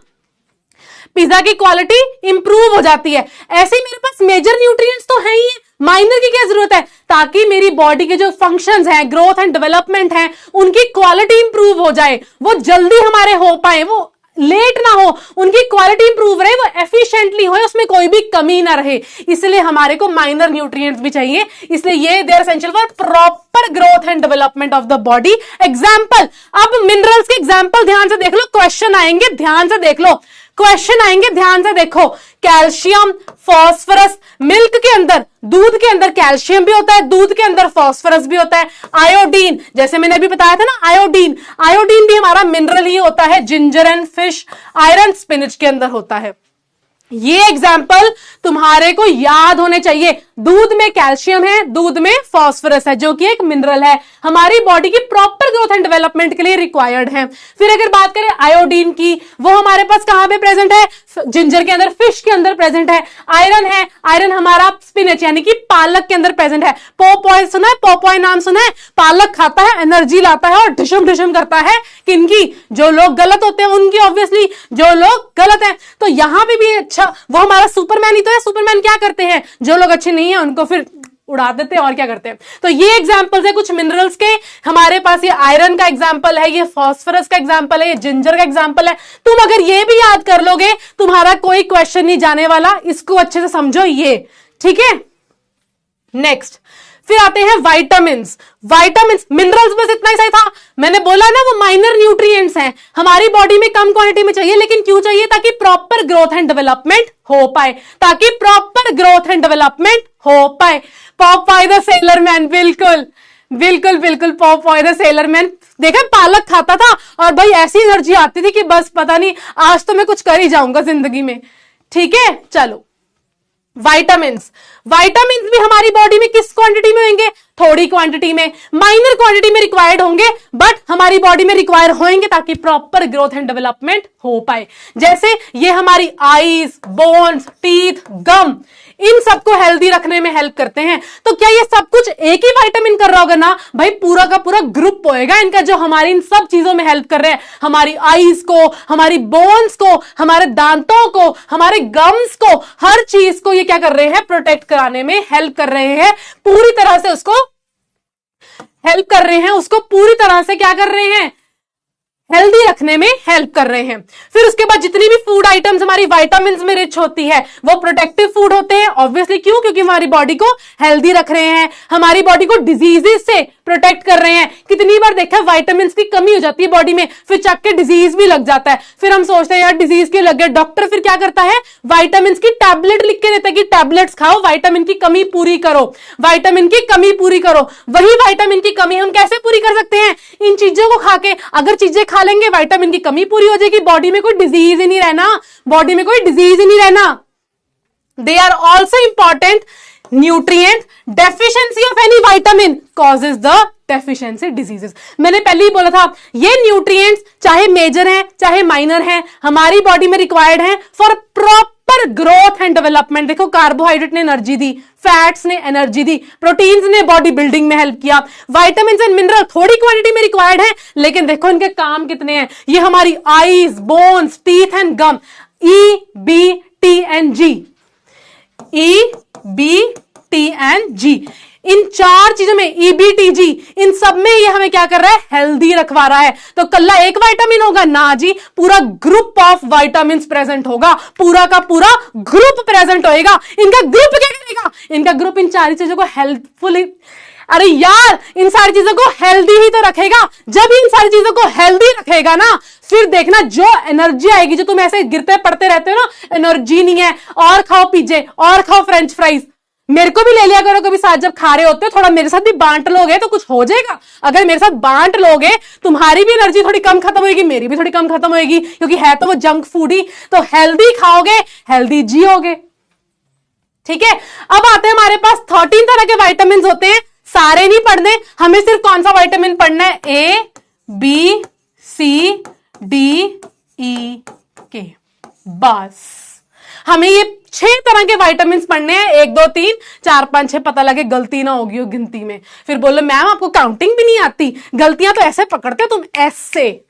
पिज्जा की क्वालिटी इंप्रूव हो जाती है। ऐसे ही मेरे पास मेजर न्यूट्रिएंट्स तो है ही है, माइनर की क्या जरूरत है? ताकि मेरी बॉडी के जो फंक्शंस हैं, ग्रोथ एंड डेवलपमेंट है, उनकी क्वालिटी इंप्रूव हो जाए, वो जल्दी हमारे हो पाए, वो लेट ना हो, उनकी क्वालिटी इंप्रूव रहे, वो एफिशिएंटली हो, उसमें कोई भी कमी ना रहे। इसलिए हमारे को माइनर न्यूट्रिएंट्स भी चाहिए, इसलिए ये they are essential for proper growth and development of the body. Example, अब मिनरल्स के एग्जाम्पल ध्यान से देख लो, क्वेश्चन आएंगे, ध्यान से देख लो, क्वेश्चन आएंगे, ध्यान से देखो। कैल्शियम, फास्फोरस, मिल्क के अंदर, दूध के अंदर कैल्शियम भी होता है, दूध के अंदर फास्फोरस भी होता है। आयोडीन, जैसे मैंने अभी बताया था ना, आयोडीन, आयोडीन भी हमारा मिनरल ही होता है। Ginger and fish, iron spinach के अंदर होता है। ये एग्जाम्पल तुम्हारे को याद होने चाहिए। दूध में कैल्शियम है, दूध में फास्फोरस है, जो कि एक मिनरल है, हमारी बॉडी की प्रॉपर ग्रोथ एंड डेवलपमेंट के लिए रिक्वायर्ड है। फिर अगर बात करें आयोडीन की, वो हमारे पास कहां पे प्रेजेंट है? जिंजर के अंदर, फिश के अंदर प्रेजेंट है। आयरन है, आयरन हमारा स्पिनच यानी कि पालक के अंदर प्रेजेंट है। पोपॉय सुना है? पोपॉय नाम सुना है? पालक खाता है, एनर्जी लाता है और ढिशम ढिशम करता है। किनकी? जो लोग गलत होते हैं उनकी, ऑब्वियसली जो लोग गलत है। तो यहां पे भी अच्छा, वो हमारा सुपरमैन ही तो है। सुपरमैन क्या करते हैं? जो लोग अच्छे नहीं है उनको फिर उड़ा देते हैं और क्या करते हैं। तो ये एग्जांपल्स है कुछ मिनरल्स के। हमारे पास ये आयरन का एग्जांपल है, ये फास्फोरस का एग्जांपल है, ये जिंजर का एग्जांपल है। तुम अगर ये भी याद कर लोगे, तुम्हारा कोई क्वेश्चन नहीं जाने वाला। इसको अच्छे से समझो ये, ठीक है। नेक्स्ट फिर आते हैं विटामिन्स। विटामिन्स, मिनरल्स बस इतना ही सही था। मैंने बोला ना वो माइनर न्यूट्रिएंट्स हैं, हमारी बॉडी में कम क्वांटिटी में चाहिए, लेकिन क्यों चाहिए? ताकि प्रॉपर ग्रोथ एंड डेवलपमेंट हो पाए, ताकि प्रॉपर ग्रोथ एंड डेवलपमेंट हो पाए। पॉपॉय द सेलर मैन, बिल्कुल बिल्कुल बिल्कुल, पॉपॉय द सेलर मैन। देखा, पालक खाता था और भाई ऐसी एनर्जी आती थी कि बस पता नहीं आज तो मैं कुछ कर ही जाऊंगा जिंदगी में, ठीक है। चलो, विटामिन्स, विटामिन्स भी हमारी बॉडी में किस क्वांटिटी में होंगे? थोड़ी क्वांटिटी में, माइनर क्वांटिटी में रिक्वायर्ड होंगे, बट हमारी बॉडी में रिक्वायर होंगे ताकि प्रॉपर ग्रोथ एंड डेवलपमेंट हो पाए। जैसे ये हमारी आईज, बोन्स, टीथ, गम, इन सबको हेल्दी रखने में हेल्प करते हैं। तो क्या ये सब कुछ एक ही विटामिन कर रहा होगा ना भाई? पूरा का पूरा ग्रुप होएगा इनका जो हमारी इन सब चीजों में हेल्प कर रहे हैं। हमारी आईज को, हमारी बोन्स को, हमारे दांतों को, हमारे गम्स को, हर चीज को ये क्या कर रहे हैं? प्रोटेक्ट कराने में हेल्प कर रहे हैं। पूरी तरह से उसको हेल्प कर रहे हैं, उसको पूरी तरह से क्या कर रहे हैं? हेल्दी रखने में हेल्प कर रहे हैं। फिर उसके बाद जितनी भी फूड आइटम्स हमारी विटामिन्स में रिच होती है वो प्रोटेक्टिव फूड होते हैं। ऑब्वियसली क्यों? क्योंकि हमारी बॉडी को हेल्दी रख रहे हैं, हमारी बॉडी को डिजीजेस से प्रोटेक्ट कर रहे हैं। कितनी बार देखा है विटामिन्स की कमी हो जाती है बॉडी में, फिर चक के डिजीज भी लग जाता है। फिर हम सोचते हैं यार डिजीज के लग गए, डॉक्टर फिर क्या करता है? विटामिन्स की टैबलेट लिख के देता है कि टैबलेट्स खाओ, विटामिन की कमी पूरी करो, विटामिन की कमी पूरी करो। वही विटामिन की कमी हम कैसे पूरी कर सकते हैं? इन चीजों को खा के। अगर चीजें खा लेंगे विटामिन की कमी पूरी हो जाएगी, बॉडी में कोई डिजीज ही नहीं रहना, बॉडी में कोई डिजीज ही नहीं रहना। They are also important nutrient. Deficiency of any vitamin causes the deficiency diseases. मैंने पहले ही बोला था ये न्यूट्रिएंट्स चाहे मेजर हैं चाहे माइनर हैं, हमारी बॉडी में रिक्वायर्ड हैं for proper growth and development. देखो कार्बोहाइड्रेट ने एनर्जी दी, फैट्स ने एनर्जी दी, प्रोटीन्स ने बॉडी बिल्डिंग में हेल्प किया, विटामिन्स एंड मिनरल थोड़ी क्वांटिटी में रिक्वायर्ड है, लेकिन देखो इनके काम कितने हैं। ये हमारी eyes, bones, teeth and gum, E B T and G, E B T and G, इन चार चीजों में ईबीटीजी, इन सब में ये हमें क्या कर रहा है? हेल्दी रखवा रहा है। तो कल्ला एक विटामिन होगा ना जी, पूरा ग्रुप ऑफ विटामिन प्रेजेंट होगा, पूरा का पूरा ग्रुप प्रेजेंट होएगा। इनका ग्रुप क्या करेगा? इनका ग्रुप इन सारी चीजों को हेल्पफुल, अरे यार इन सारी चीजों को हेल्दी ही तो रखेगा। जब इन सारी चीजों को हेल्दी रखेगा ना, फिर देखना जो एनर्जी आएगी, जो तुम ऐसे गिरते पड़ते रहते हो ना, एनर्जी नहीं है, और खाओ पिज्जे और खाओ फ्रेंच फ्राइज, मेरे को भी ले लिया करो कभी साथ, जब खा रहे होते हो थोड़ा मेरे साथ भी बांट लोगे तो कुछ हो जाएगा। अगर मेरे साथ बांट लोगे तुम्हारी भी एनर्जी थोड़ी कम खत्म होगी, मेरी भी थोड़ी कम खत्म होगी, क्योंकि है तो वो जंक फूड ही। तो हेल्दी खाओगे, हेल्दी जियोगे। ठीक है, अब आते हैं हमारे पास 13 तरह के विटामिन होते हैं। सारे नहीं पढ़ने, हमें सिर्फ कौन सा विटामिन पढ़ना है? ए बी सी डी ई के, बस हमें ये 6 तरह के विटामिन पढ़ने हैं। 1 2 3 4 5 6, पता लगे गलती ना होगी हो गिनती में, फिर बोलो मैम आपको काउंटिंग भी नहीं आती। गलतियां तो ऐसे पकड़ते हो तुम, ऐसे।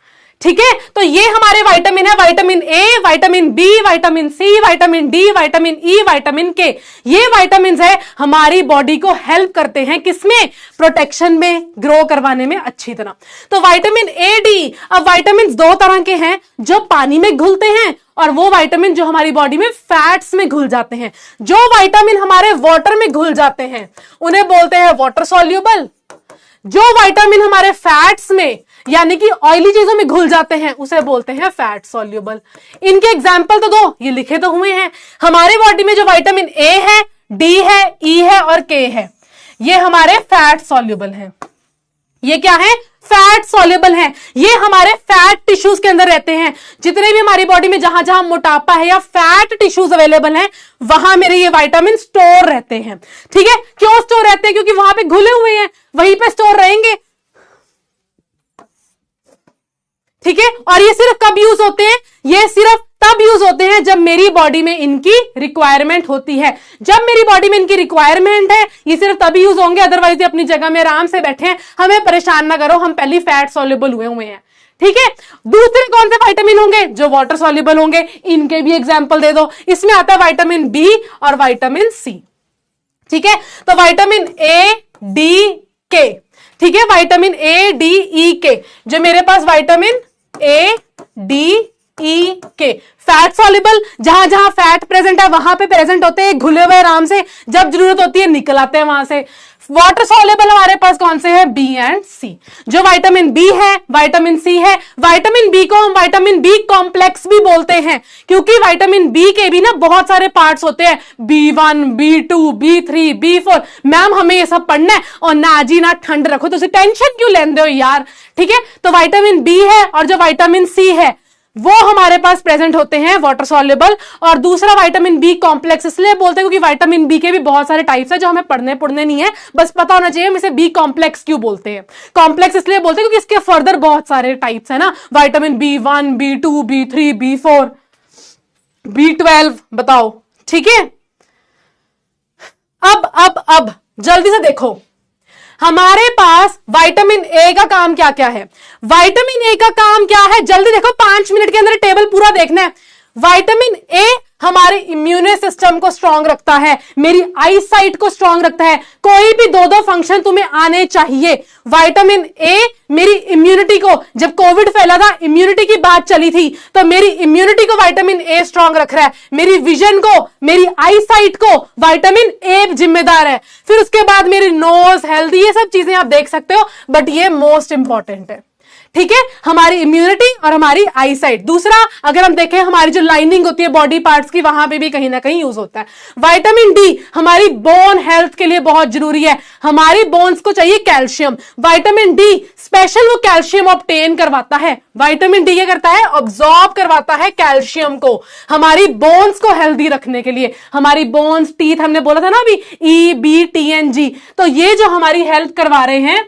ठीक है, तो ये हमारे विटामिन है, vitamin A, vitamin B, vitamin C, vitamin D, vitamin E, vitamin K. ये विटामिन है हमारी बॉडी को हेल्प करते हैं किसमें? प्रोटेक्शन में, ग्रो करवाने में अच्छी तरह। तो विटामिन ए डी, अब विटामिन 2 तरह के हैं, जो पानी में घुलते हैं और वो विटामिन जो हमारी बॉडी में फैट्स में घुल जाते हैं। जो विटामिन हमारे वाटर में घुल जाते हैं उन्हें बोलते हैं वाटर सॉल्युबल। जो विटामिन हमारे फैट्स में यानी कि ऑयली चीजों में घुल जाते हैं उसे बोलते हैं फैट सॉल्युबल। इनके एग्जाम्पल तो दो, ये लिखे तो हुए हैं। हमारे बॉडी में जो विटामिन ए है, डी है, ई है और के है, ये हमारे फैट सॉल्युबल हैं। ये क्या है? फैट सॉल्युबल हैं। ये हमारे फैट टिश्यूज के अंदर रहते हैं। जितने भी हमारी बॉडी में जहां जहां मोटापा है या फैट टिश्यूज अवेलेबल हैं, वहां मेरे ये विटामिन स्टोर रहते हैं। ठीक है, क्यों स्टोर रहते हैं? क्योंकि वहां पे घुले हुए हैं, वहीं पे स्टोर रहेंगे। ठीक है, और ये सिर्फ कब यूज होते हैं? ये सिर्फ तब यूज होते हैं जब मेरी बॉडी में इनकी रिक्वायरमेंट होती है। जब मेरी बॉडी में इनकी रिक्वायरमेंट है, ये सिर्फ तभी यूज होंगे, अदरवाइज ये अपनी जगह में आराम से बैठे हैं, हमें परेशान ना करो, हम पहले फैट सॉल्युबल हुए हैं। ठीक है, दूसरे कौन से विटामिन होंगे? जो वाटर सॉल्युबल होंगे। इनके भी एग्जाम्पल दे दो। इसमें आता है विटामिन बी और विटामिन सी। ठीक है, तो विटामिन ए डी के, ठीक है, विटामिन ए डी ई के, जो मेरे पास विटामिन ए डी ई के फैट सॉल्युबल, जहां जहां फैट प्रेजेंट है वहां पे प्रेजेंट होते हैं, घुले हुए आराम से, जब जरूरत होती है निकल आते हैं वहां से। वाटर सॉल्युबल हमारे पास कौन से हैं? B and C. जो विटामिन बी है, विटामिन सी है। विटामिन बी को हम विटामिन बी कॉम्प्लेक्स भी बोलते हैं, क्योंकि विटामिन बी के भी ना बहुत सारे पार्ट्स होते हैं, B1, B2, B3, B4। Ma'am हमें ये सब पढ़ना है, और ना जी ना ठंड रखो, तो टेंशन क्यों लेते हो यार। ठीक है, तो विटामिन बी है और जो विटामिन सी है वो हमारे पास प्रेजेंट होते हैं वाटर सॉल्युबल। और दूसरा विटामिन बी कॉम्प्लेक्स इसलिए बोलते हैं क्योंकि विटामिन बी के भी बहुत सारे टाइप्स हैं जो हमें पढ़ने नहीं है, बस पता होना चाहिए हम इसे बी कॉम्प्लेक्स क्यों बोलते हैं। कॉम्प्लेक्स इसलिए बोलते हैं क्योंकि इसके फर्दर बहुत सारे टाइप्स है ना, vitamin B1, B2, B3, B4, B12, बताओ। ठीक है, अब जल्दी से देखो, हमारे पास विटामिन ए का काम क्या क्या है। विटामिन ए का काम क्या है, जल्दी देखो, 5 मिनट के अंदर टेबल पूरा देखना है। विटामिन ए हमारे इम्यून सिस्टम को स्ट्रांग रखता है, मेरी आई साइट को स्ट्रांग रखता है। कोई भी दो फंक्शन तुम्हें आने चाहिए। विटामिन ए मेरी इम्यूनिटी को, जब कोविड फैला था इम्यूनिटी की बात चली थी, तो मेरी इम्यूनिटी को विटामिन ए स्ट्रांग रख रहा है। मेरी विजन को, मेरी आई साइट को विटामिन ए जिम्मेदार है। फिर उसके बाद मेरी नोज हेल्दी, ये सब चीजें आप देख सकते हो, बट ये मोस्ट इंपॉर्टेंट है। ठीक है, हमारी इम्यूनिटी और हमारी आई साइट। दूसरा, अगर हम देखें हमारी जो लाइनिंग होती है बॉडी पार्ट्स की, वहां पे भी कहीं ना कहीं यूज होता है। विटामिन डी हमारी बोन हेल्थ के लिए बहुत जरूरी है। हमारी बोन्स को चाहिए कैल्शियम। विटामिन डी स्पेशल वो कैल्शियम ऑब्टेन करवाता है। विटामिन डी क्या करता है, ऑब्जॉर्ब करवाता है कैल्शियम को, हमारी बोन्स को हेल्दी रखने के लिए। हमारी बोन्स, टीथ, हमने बोला था ना अभी, EBTNG, तो ये जो हमारी हेल्प करवा रहे हैं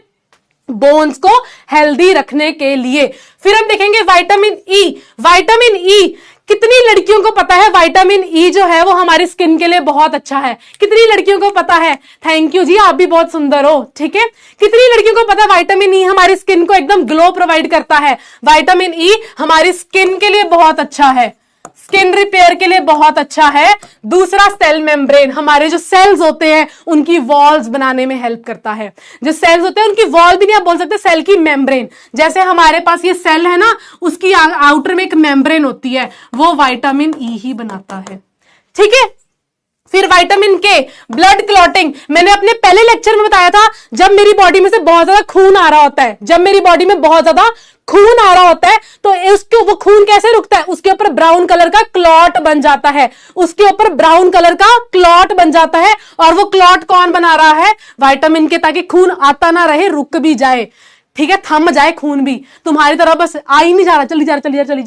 बोन्स को हेल्दी रखने के लिए। फिर हम देखेंगे विटामिन ई। विटामिन ई कितनी लड़कियों को पता है विटामिन ई जो है वो हमारी स्किन के लिए बहुत अच्छा है? कितनी लड़कियों को पता है? थैंक यू जी, आप भी बहुत सुंदर हो। ठीक है, कितनी लड़कियों को पता है विटामिन ई हमारी स्किन को एकदम ग्लो प्रोवाइड करता है? विटामिन ई हमारी स्किन के लिए बहुत अच्छा है, स्किन रिपेयर के लिए बहुत अच्छा है। दूसरा, सेल मेम्ब्रेन, हमारे जो सेल्स होते हैं उनकी वॉल्स बनाने में हेल्प करता है। जो सेल्स होते हैं उनकी वॉल भी नहीं आप बोल सकते, सेल की मेम्ब्रेन। जैसे हमारे पास ये सेल है ना, उसकी आउटर में एक मेम्ब्रेन होती है, वो विटामिन ई ही बनाता है। ठीक है, फिर विटामिन के, ब्लड क्लॉटिंग। मैंने अपने पहले लेक्चर में बताया था, जब मेरी बॉडी में से बहुत ज्यादा खून आ रहा होता है, जब मेरी बॉडी में बहुत ज्यादा खून आ रहा होता है तो उसके, वो खून कैसे रुकता है, उसके ऊपर ब्राउन कलर का क्लॉट बन जाता है। उसके ऊपर ब्राउन कलर का क्लॉट बन जाता है, और वो क्लॉट कौन बना रहा है? विटामिन के, ताकि खून आता ना रहे, रुक भी जाए। ठीक है, थम जाए खून भी, तुम्हारी तरह बस आ ही नहीं जा रहा, चली जा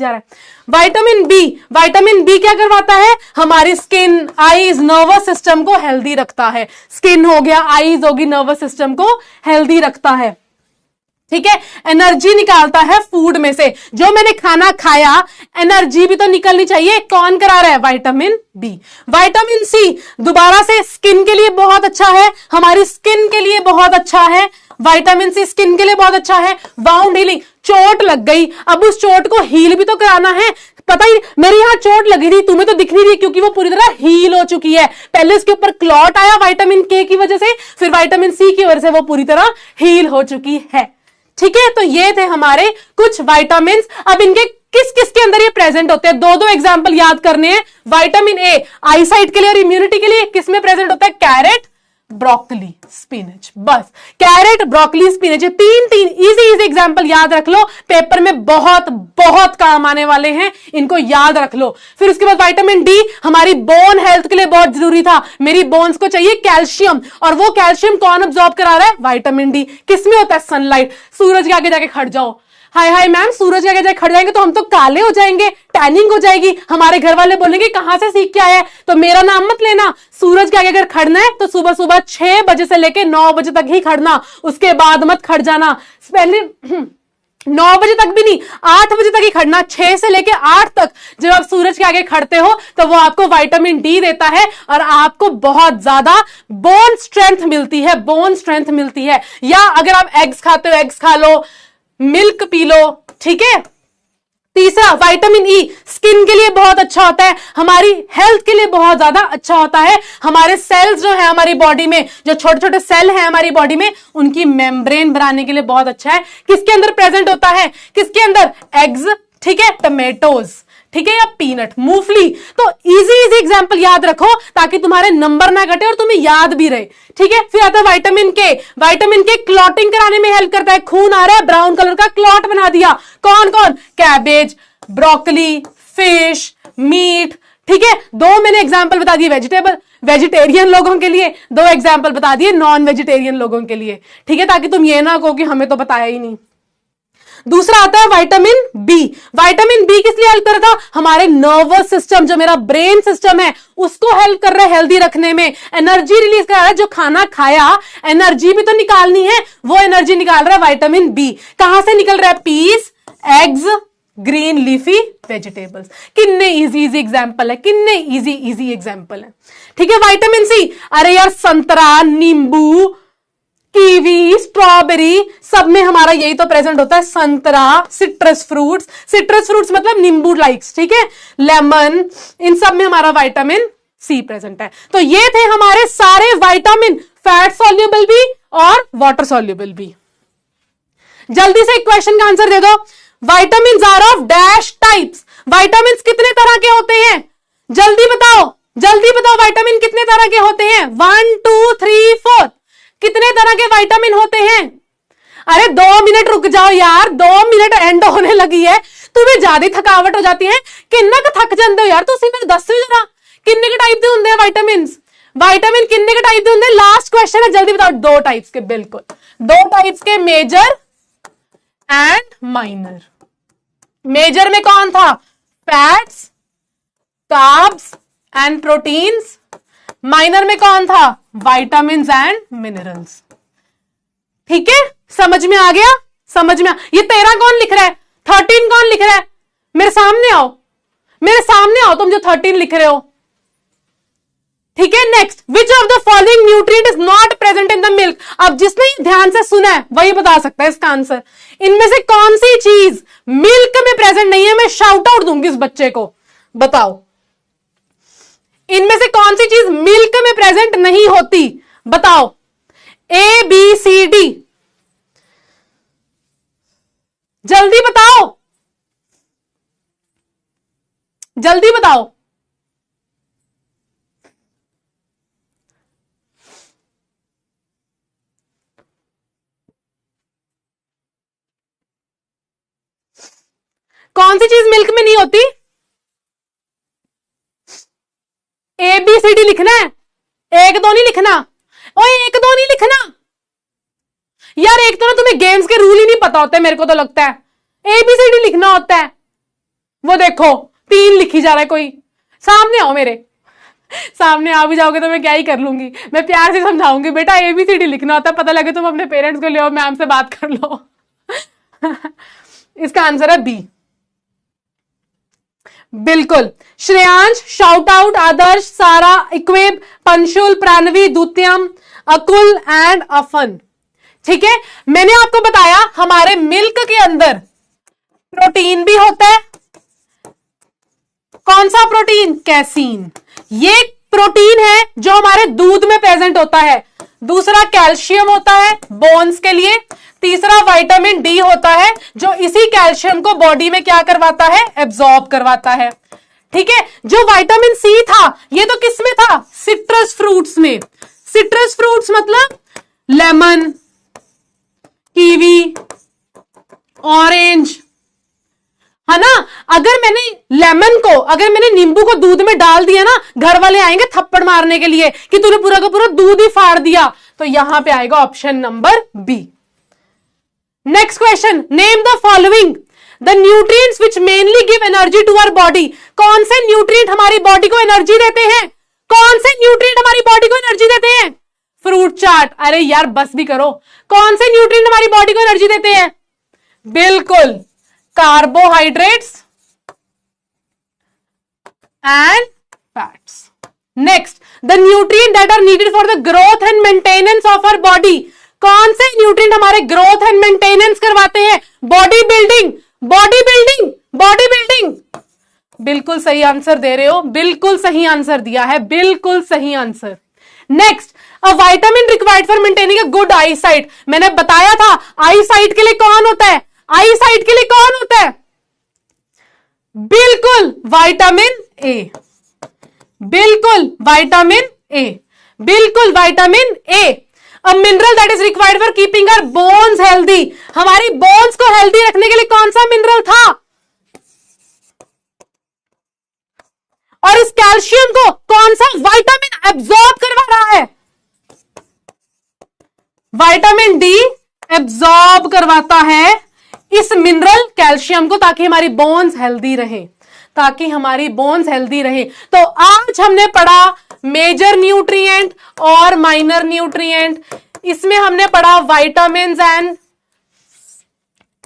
रहा है। विटामिन बी, विटामिन बी क्या करवाता है? हमारी स्किन, आईज, नर्वस सिस्टम को हेल्दी रखता है। स्किन हो गया, आईज होगी, नर्वस सिस्टम को हेल्दी रखता है। ठीक है, एनर्जी निकालता है फूड में से। जो मैंने खाना खाया, एनर्जी भी तो निकलनी चाहिए, कौन करा रहा है? Vitamin B. विटामिन सी दोबारा से स्किन के लिए बहुत अच्छा है, हमारी स्किन के लिए बहुत अच्छा है। विटामिन सी स्किन के लिए बहुत अच्छा है। वाउंड हीलिंग, चोट लग गई, अब उस चोट को हील भी तो कराना है। पता ही, मेरी यहां चोट लगी थी, तुम्हें तो दिख नहीं रही क्योंकि वो पूरी तरह हील हो चुकी है। पहले इसके ऊपर क्लॉट आया विटामिन के की वजह से, फिर विटामिन सी की वजह से वो पूरी तरह हील हो चुकी है। ठीक है, तो ये थे हमारे कुछ विटामिन। अब इनके किस किस के अंदर ये प्रेजेंट होते हैं, दो एग्जांपल याद करने हैं। विटामिन ए आई साइट के लिए और इम्यूनिटी के लिए किस में प्रेजेंट होता है? Carrot, broccoli, spinach. बस कैरेट, ब्रोकली, स्पिनच, तीन इजी एग्जांपल याद रख लो, पेपर में बहुत बहुत काम आने वाले हैं, इनको याद रख लो। फिर उसके बाद विटामिन डी हमारी बोन हेल्थ के लिए बहुत जरूरी था। मेरी बोन्स को चाहिए कैल्शियम, और वो कैल्शियम कौन अब्सॉर्ब करा रहा है? Vitamin D. किसमें होता है? सनलाइट। सूरज के आगे जाके खड़ जाओ, हाय मैम, सूरज के आगे जाके खड़ जाएंगे तो हम तो काले हो जाएंगे, टैनिंग हो जाएगी, हमारे घर वाले बोलेंगे कहां से सीख के आया है। तो मेरा नाम मत लेना। सूरज के आगे अगर खड़ना है तो सुबह सुबह 6 बजे से लेके 9 बजे तक ही खड़ना, उसके बाद मत खड़ जाना। पहले 9 बजे तक भी नहीं, 8 बजे तक ही खड़ना। 6 से लेके 8 तक जब आप सूरज के आगे खड़ते हो तो वो आपको विटामिन डी देता है, और आपको बहुत ज्यादा बोन स्ट्रेंथ मिलती है, बोन स्ट्रेंथ मिलती है। या अगर आप एग्स खाते हो, एग्स खा लो, मिल्क पी लो। ठीक है, तीसरा विटामिन ई स्किन के लिए बहुत अच्छा होता है, हमारी हेल्थ के लिए बहुत ज्यादा अच्छा होता है। हमारे सेल्स जो है हमारी बॉडी में, जो छोटे छोटे सेल हैं हमारी बॉडी में, उनकी मेम्ब्रेन बनाने के लिए बहुत अच्छा है। किसके अंदर प्रेजेंट होता है? किसके अंदर? एग्स, ठीक है, टमेटोज, ठीक है, या पीनट, मूंगफली। तो इजी एग्जांपल याद रखो ताकि तुम्हारे नंबर ना घटे और तुम्हें याद भी रहे। ठीक है, फिर आता है विटामिन के। विटामिन के क्लॉटिंग कराने में हेल्प करता है। खून आ रहा है, ब्राउन कलर का क्लॉट बना दिया। कौन कौन? Cabbage, broccoli, fish, meat. ठीक है, 2 मैंने एग्जाम्पल बता दिए वेजिटेरियन लोगों के लिए, 2 एग्जाम्पल बता दिए नॉन वेजिटेरियन लोगों के लिए। ठीक है, ताकि तुम ये ना कहो कि हमें तो बताया ही नहीं। दूसरा आता है विटामिन बी। विटामिन बी किस लिए हेल्प कर रहा था? हमारे नर्वस सिस्टम, जो मेरा ब्रेन सिस्टम है, उसको हेल्प कर रहा है हेल्दी रखने में, एनर्जी रिलीज कर रहा है। जो खाना खाया, एनर्जी भी तो निकालनी है, वो एनर्जी निकाल रहा है विटामिन बी। कहां से निकल रहा है? Peas, eggs, green leafy vegetables. किन्ने इजी इजी एग्जाम्पल है, किन्ने इजी इजी एग्जाम्पल है। ठीक है, विटामिन सी, अरे यार संतरा, नींबू, कीवी, स्ट्रॉबेरी, सब में हमारा यही तो प्रेजेंट होता है, संतरा, सिट्रस फ्रूट्स, सिट्रस फ्रूट्स मतलब नींबू लाइक्स, ठीक है, लेमन, इन सब में हमारा विटामिन सी प्रेजेंट है। तो ये थे हमारे सारे विटामिन, फैट सॉल्युबल भी और वाटर सॉल्युबल भी। जल्दी से एक क्वेश्चन का आंसर दे दो, vitamin are of dash types, विटामिन कितने तरह के होते हैं, जल्दी बताओ, जल्दी बताओ, विटामिन कितने तरह के होते हैं, 1 2 3 4, कितने तरह के विटामिन होते हैं। अरे 2 मिनट रुक जाओ यार, 2 मिनट एंड होने लगी है, तुम्हें ज्यादा थकावट हो जाती है, किन्ना का थक जाते हो यार तुम, मेरे दस जरा किन्ने के टाइप के होंगे विटामिन, विटामिन किन्ने के टाइप के होंगे, लास्ट क्वेश्चन है, जल्दी बताओ। 2 टाइप्स के, बिल्कुल 2 टाइप्स के, मेजर एंड माइनर। मेजर में कौन था, fats, carbs and proteins. Minor में कौन था, विटामिन एंड मिनरल्स। ठीक है, समझ में आ गया, समझ में ये 13 कौन लिख रहा है, 13 कौन लिख रहा है, मेरे सामने आओ, मेरे सामने आओ तुम जो 13 लिख रहे हो। ठीक है, next, which of the following nutrient is not present in the milk. अब जिसने ध्यान से सुना है वही बता सकता है इसका आंसर। इनमें से कौन सी चीज मिल्क में प्रेजेंट नहीं है, मैं शाउट आउट दूंगी इस बच्चे को, बताओ इनमें से कौन सी चीज मिल्क में प्रेजेंट नहीं होती, बताओ, ए बी सी डी, जल्दी बताओ, जल्दी बताओ। कौन सी चीज मिल्क में नहीं होती, ए बी सी डी लिखना है, 1 2 नहीं लिखना, ओए 1 2 नहीं लिखना यार, एक तो ना तुम्हें गेम्स के रूल ही नहीं पता होते, मेरे को तो लगता है ए बी सी डी लिखना होता है। वो देखो 3 लिखी जा रहा है कोई, सामने आओ, मेरे सामने आ भी जाओगे तो मैं क्या ही कर लूंगी, मैं प्यार से समझाऊंगी, बेटा ए बी सी डी लिखना होता है, पता लगे तुम अपने पेरेंट्स को ले आओ, मैम से बात कर लो। इसका आंसर है बी, बिल्कुल। श्रेयांश, शाउट आउट, आदर्श, सारा, इक्वेब, पंशुल, प्राणवी, द्वितीयम, अकुल एंड अफन। ठीक है, मैंने आपको बताया हमारे मिल्क के अंदर प्रोटीन भी होता है, कौन सा प्रोटीन, कैसीन, ये प्रोटीन है जो हमारे दूध में प्रेजेंट होता है। दूसरा कैल्शियम होता है बोन्स के लिए, तीसरा विटामिन डी होता है जो इसी कैल्शियम को बॉडी में क्या करवाता है, एब्जॉर्ब करवाता है। ठीक है, जो विटामिन सी था ये तो किस में था, सिट्रस फ्रूट्स में। सिट्रस फ्रूट्स मतलब लेमन, कीवी, ऑरेंज, है ना। अगर मैंने लेमन को, अगर मैंने नींबू को दूध में डाल दिया ना, घर वाले आएंगे थप्पड़ मारने के लिए कि तूने पूरा का पूरा दूध ही फाड़ दिया, तो यहां पे आएगा option number B. Next question, name the following the nutrients which mainly give energy to our body. कौन से न्यूट्रिएंट हमारी बॉडी को एनर्जी देते हैं, कौन से न्यूट्रिएंट हमारी बॉडी को एनर्जी देते हैं, फ्रूट चाट, अरे यार बस भी करो, कौन से न्यूट्रिएंट हमारी बॉडी को एनर्जी देते हैं, बिल्कुल carbohydrates and fats. Next, the nutrient that are needed for the growth and maintenance of our body. कौन से न्यूट्रिएंट हमारे ग्रोथ एंड मेंटेनेंस करवाते हैं, body building, body building, body building. बिल्कुल सही आंसर दे रहे हो, बिल्कुल सही आंसर दिया है, बिल्कुल सही answer. Next, a vitamin required for maintaining a good I site. मैंने बताया था आई साइट के लिए कौन होता है, आई साइट के लिए कौन होता है, बिल्कुल विटामिन ए, बिल्कुल विटामिन ए, बिल्कुल vitamin A. A mineral that is required for keeping our bones healthy. हमारी बोन्स को हेल्दी रखने के लिए कौन सा मिनरल था, और इस कैल्शियम को कौन सा विटामिन एब्जॉर्ब करवा रहा है, विटामिन डी एब्जॉर्ब करवाता है इस मिनरल कैल्शियम को, ताकि हमारी बोन्स हेल्दी रहे, ताकि हमारी बोन्स हेल्दी रहे। तो आज हमने पढ़ा मेजर न्यूट्रिएंट और माइनर न्यूट्रिएंट, इसमें हमने पढ़ा विटामिन्स एंड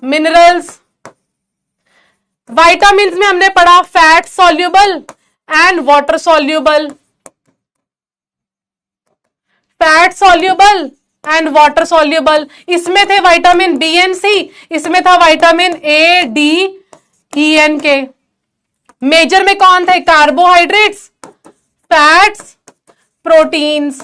मिनरल्स, विटामिन में हमने पढ़ा fat soluble and water soluble, fat soluble and water soluble. इसमें थे विटामिन बी एंड सी, इसमें था vitamin A D E and K. Major में कौन थे? Carbohydrates, fats, proteins.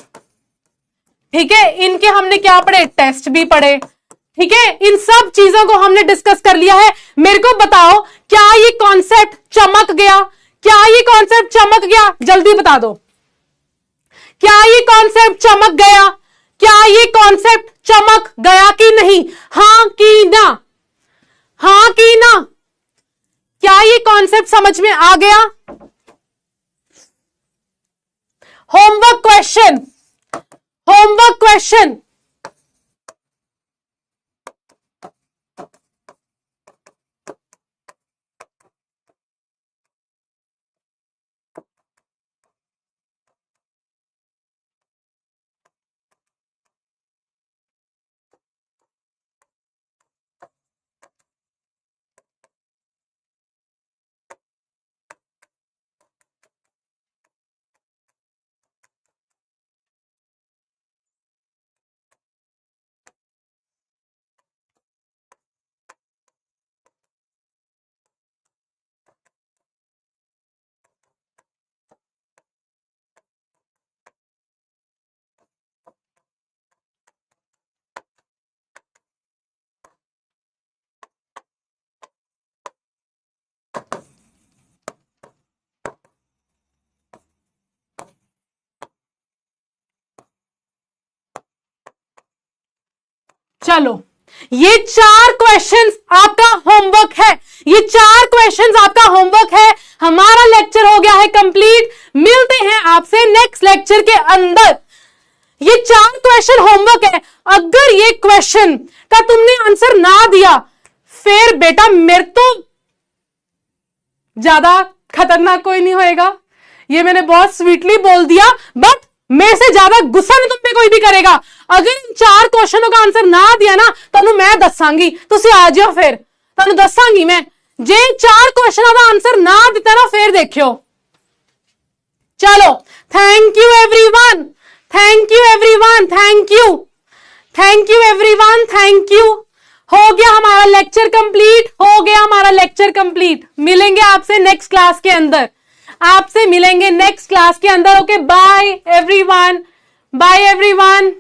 ठीक है, इनके हमने क्या पढ़े? टेस्ट भी पढ़े। ठीक है, इन सब चीजों को हमने डिस्कस कर लिया है। मेरे को बताओ, क्या ये कॉन्सेप्ट चमक गया? क्या ये कॉन्सेप्ट चमक गया? जल्दी बता दो, क्या ये कॉन्सेप्ट चमक गया? क्या ये कॉन्सेप्ट चमक गया कि नहीं? हां कि ना? हां कि ना? क्या ये कॉन्सेप्ट समझ में आ गया? Homework question, homework question. चलो, ये 4 क्वेश्चंस आपका होमवर्क है, ये 4 क्वेश्चंस आपका होमवर्क है। हमारा लेक्चर हो गया है कंप्लीट। मिलते हैं आपसे नेक्स्ट लेक्चर के अंदर। ये 4 क्वेश्चन होमवर्क है। अगर ये क्वेश्चन का तुमने आंसर ना दिया, फिर बेटा मेरे तो ज्यादा खतरनाक कोई नहीं होएगा। ये मैंने बहुत स्वीटली बोल दिया, बट मेरे से ज्यादा गुस्सा नहीं तुम पे कोई भी करेगा। अगर इन 4 क्वेश्चनों का आंसर ना दिया ना, तो मैं दसांगी, तुसी आ जाओ, फिर तुम दसांगी मैं। जे 4 क्वेश्चनों का आंसर ना दिता ना, फिर देखियो। चलो, thank you everyone, thank you everyone, thank you, thank you everyone, thank you. हो गया हमारा लेक्चर कंप्लीट, हो गया हमारा लेक्चर कंप्लीट। मिलेंगे आपसे नेक्स्ट क्लास के अंदर, आपसे मिलेंगे नेक्स्ट क्लास के अंदर। Okay, bye everyone, bye everyone.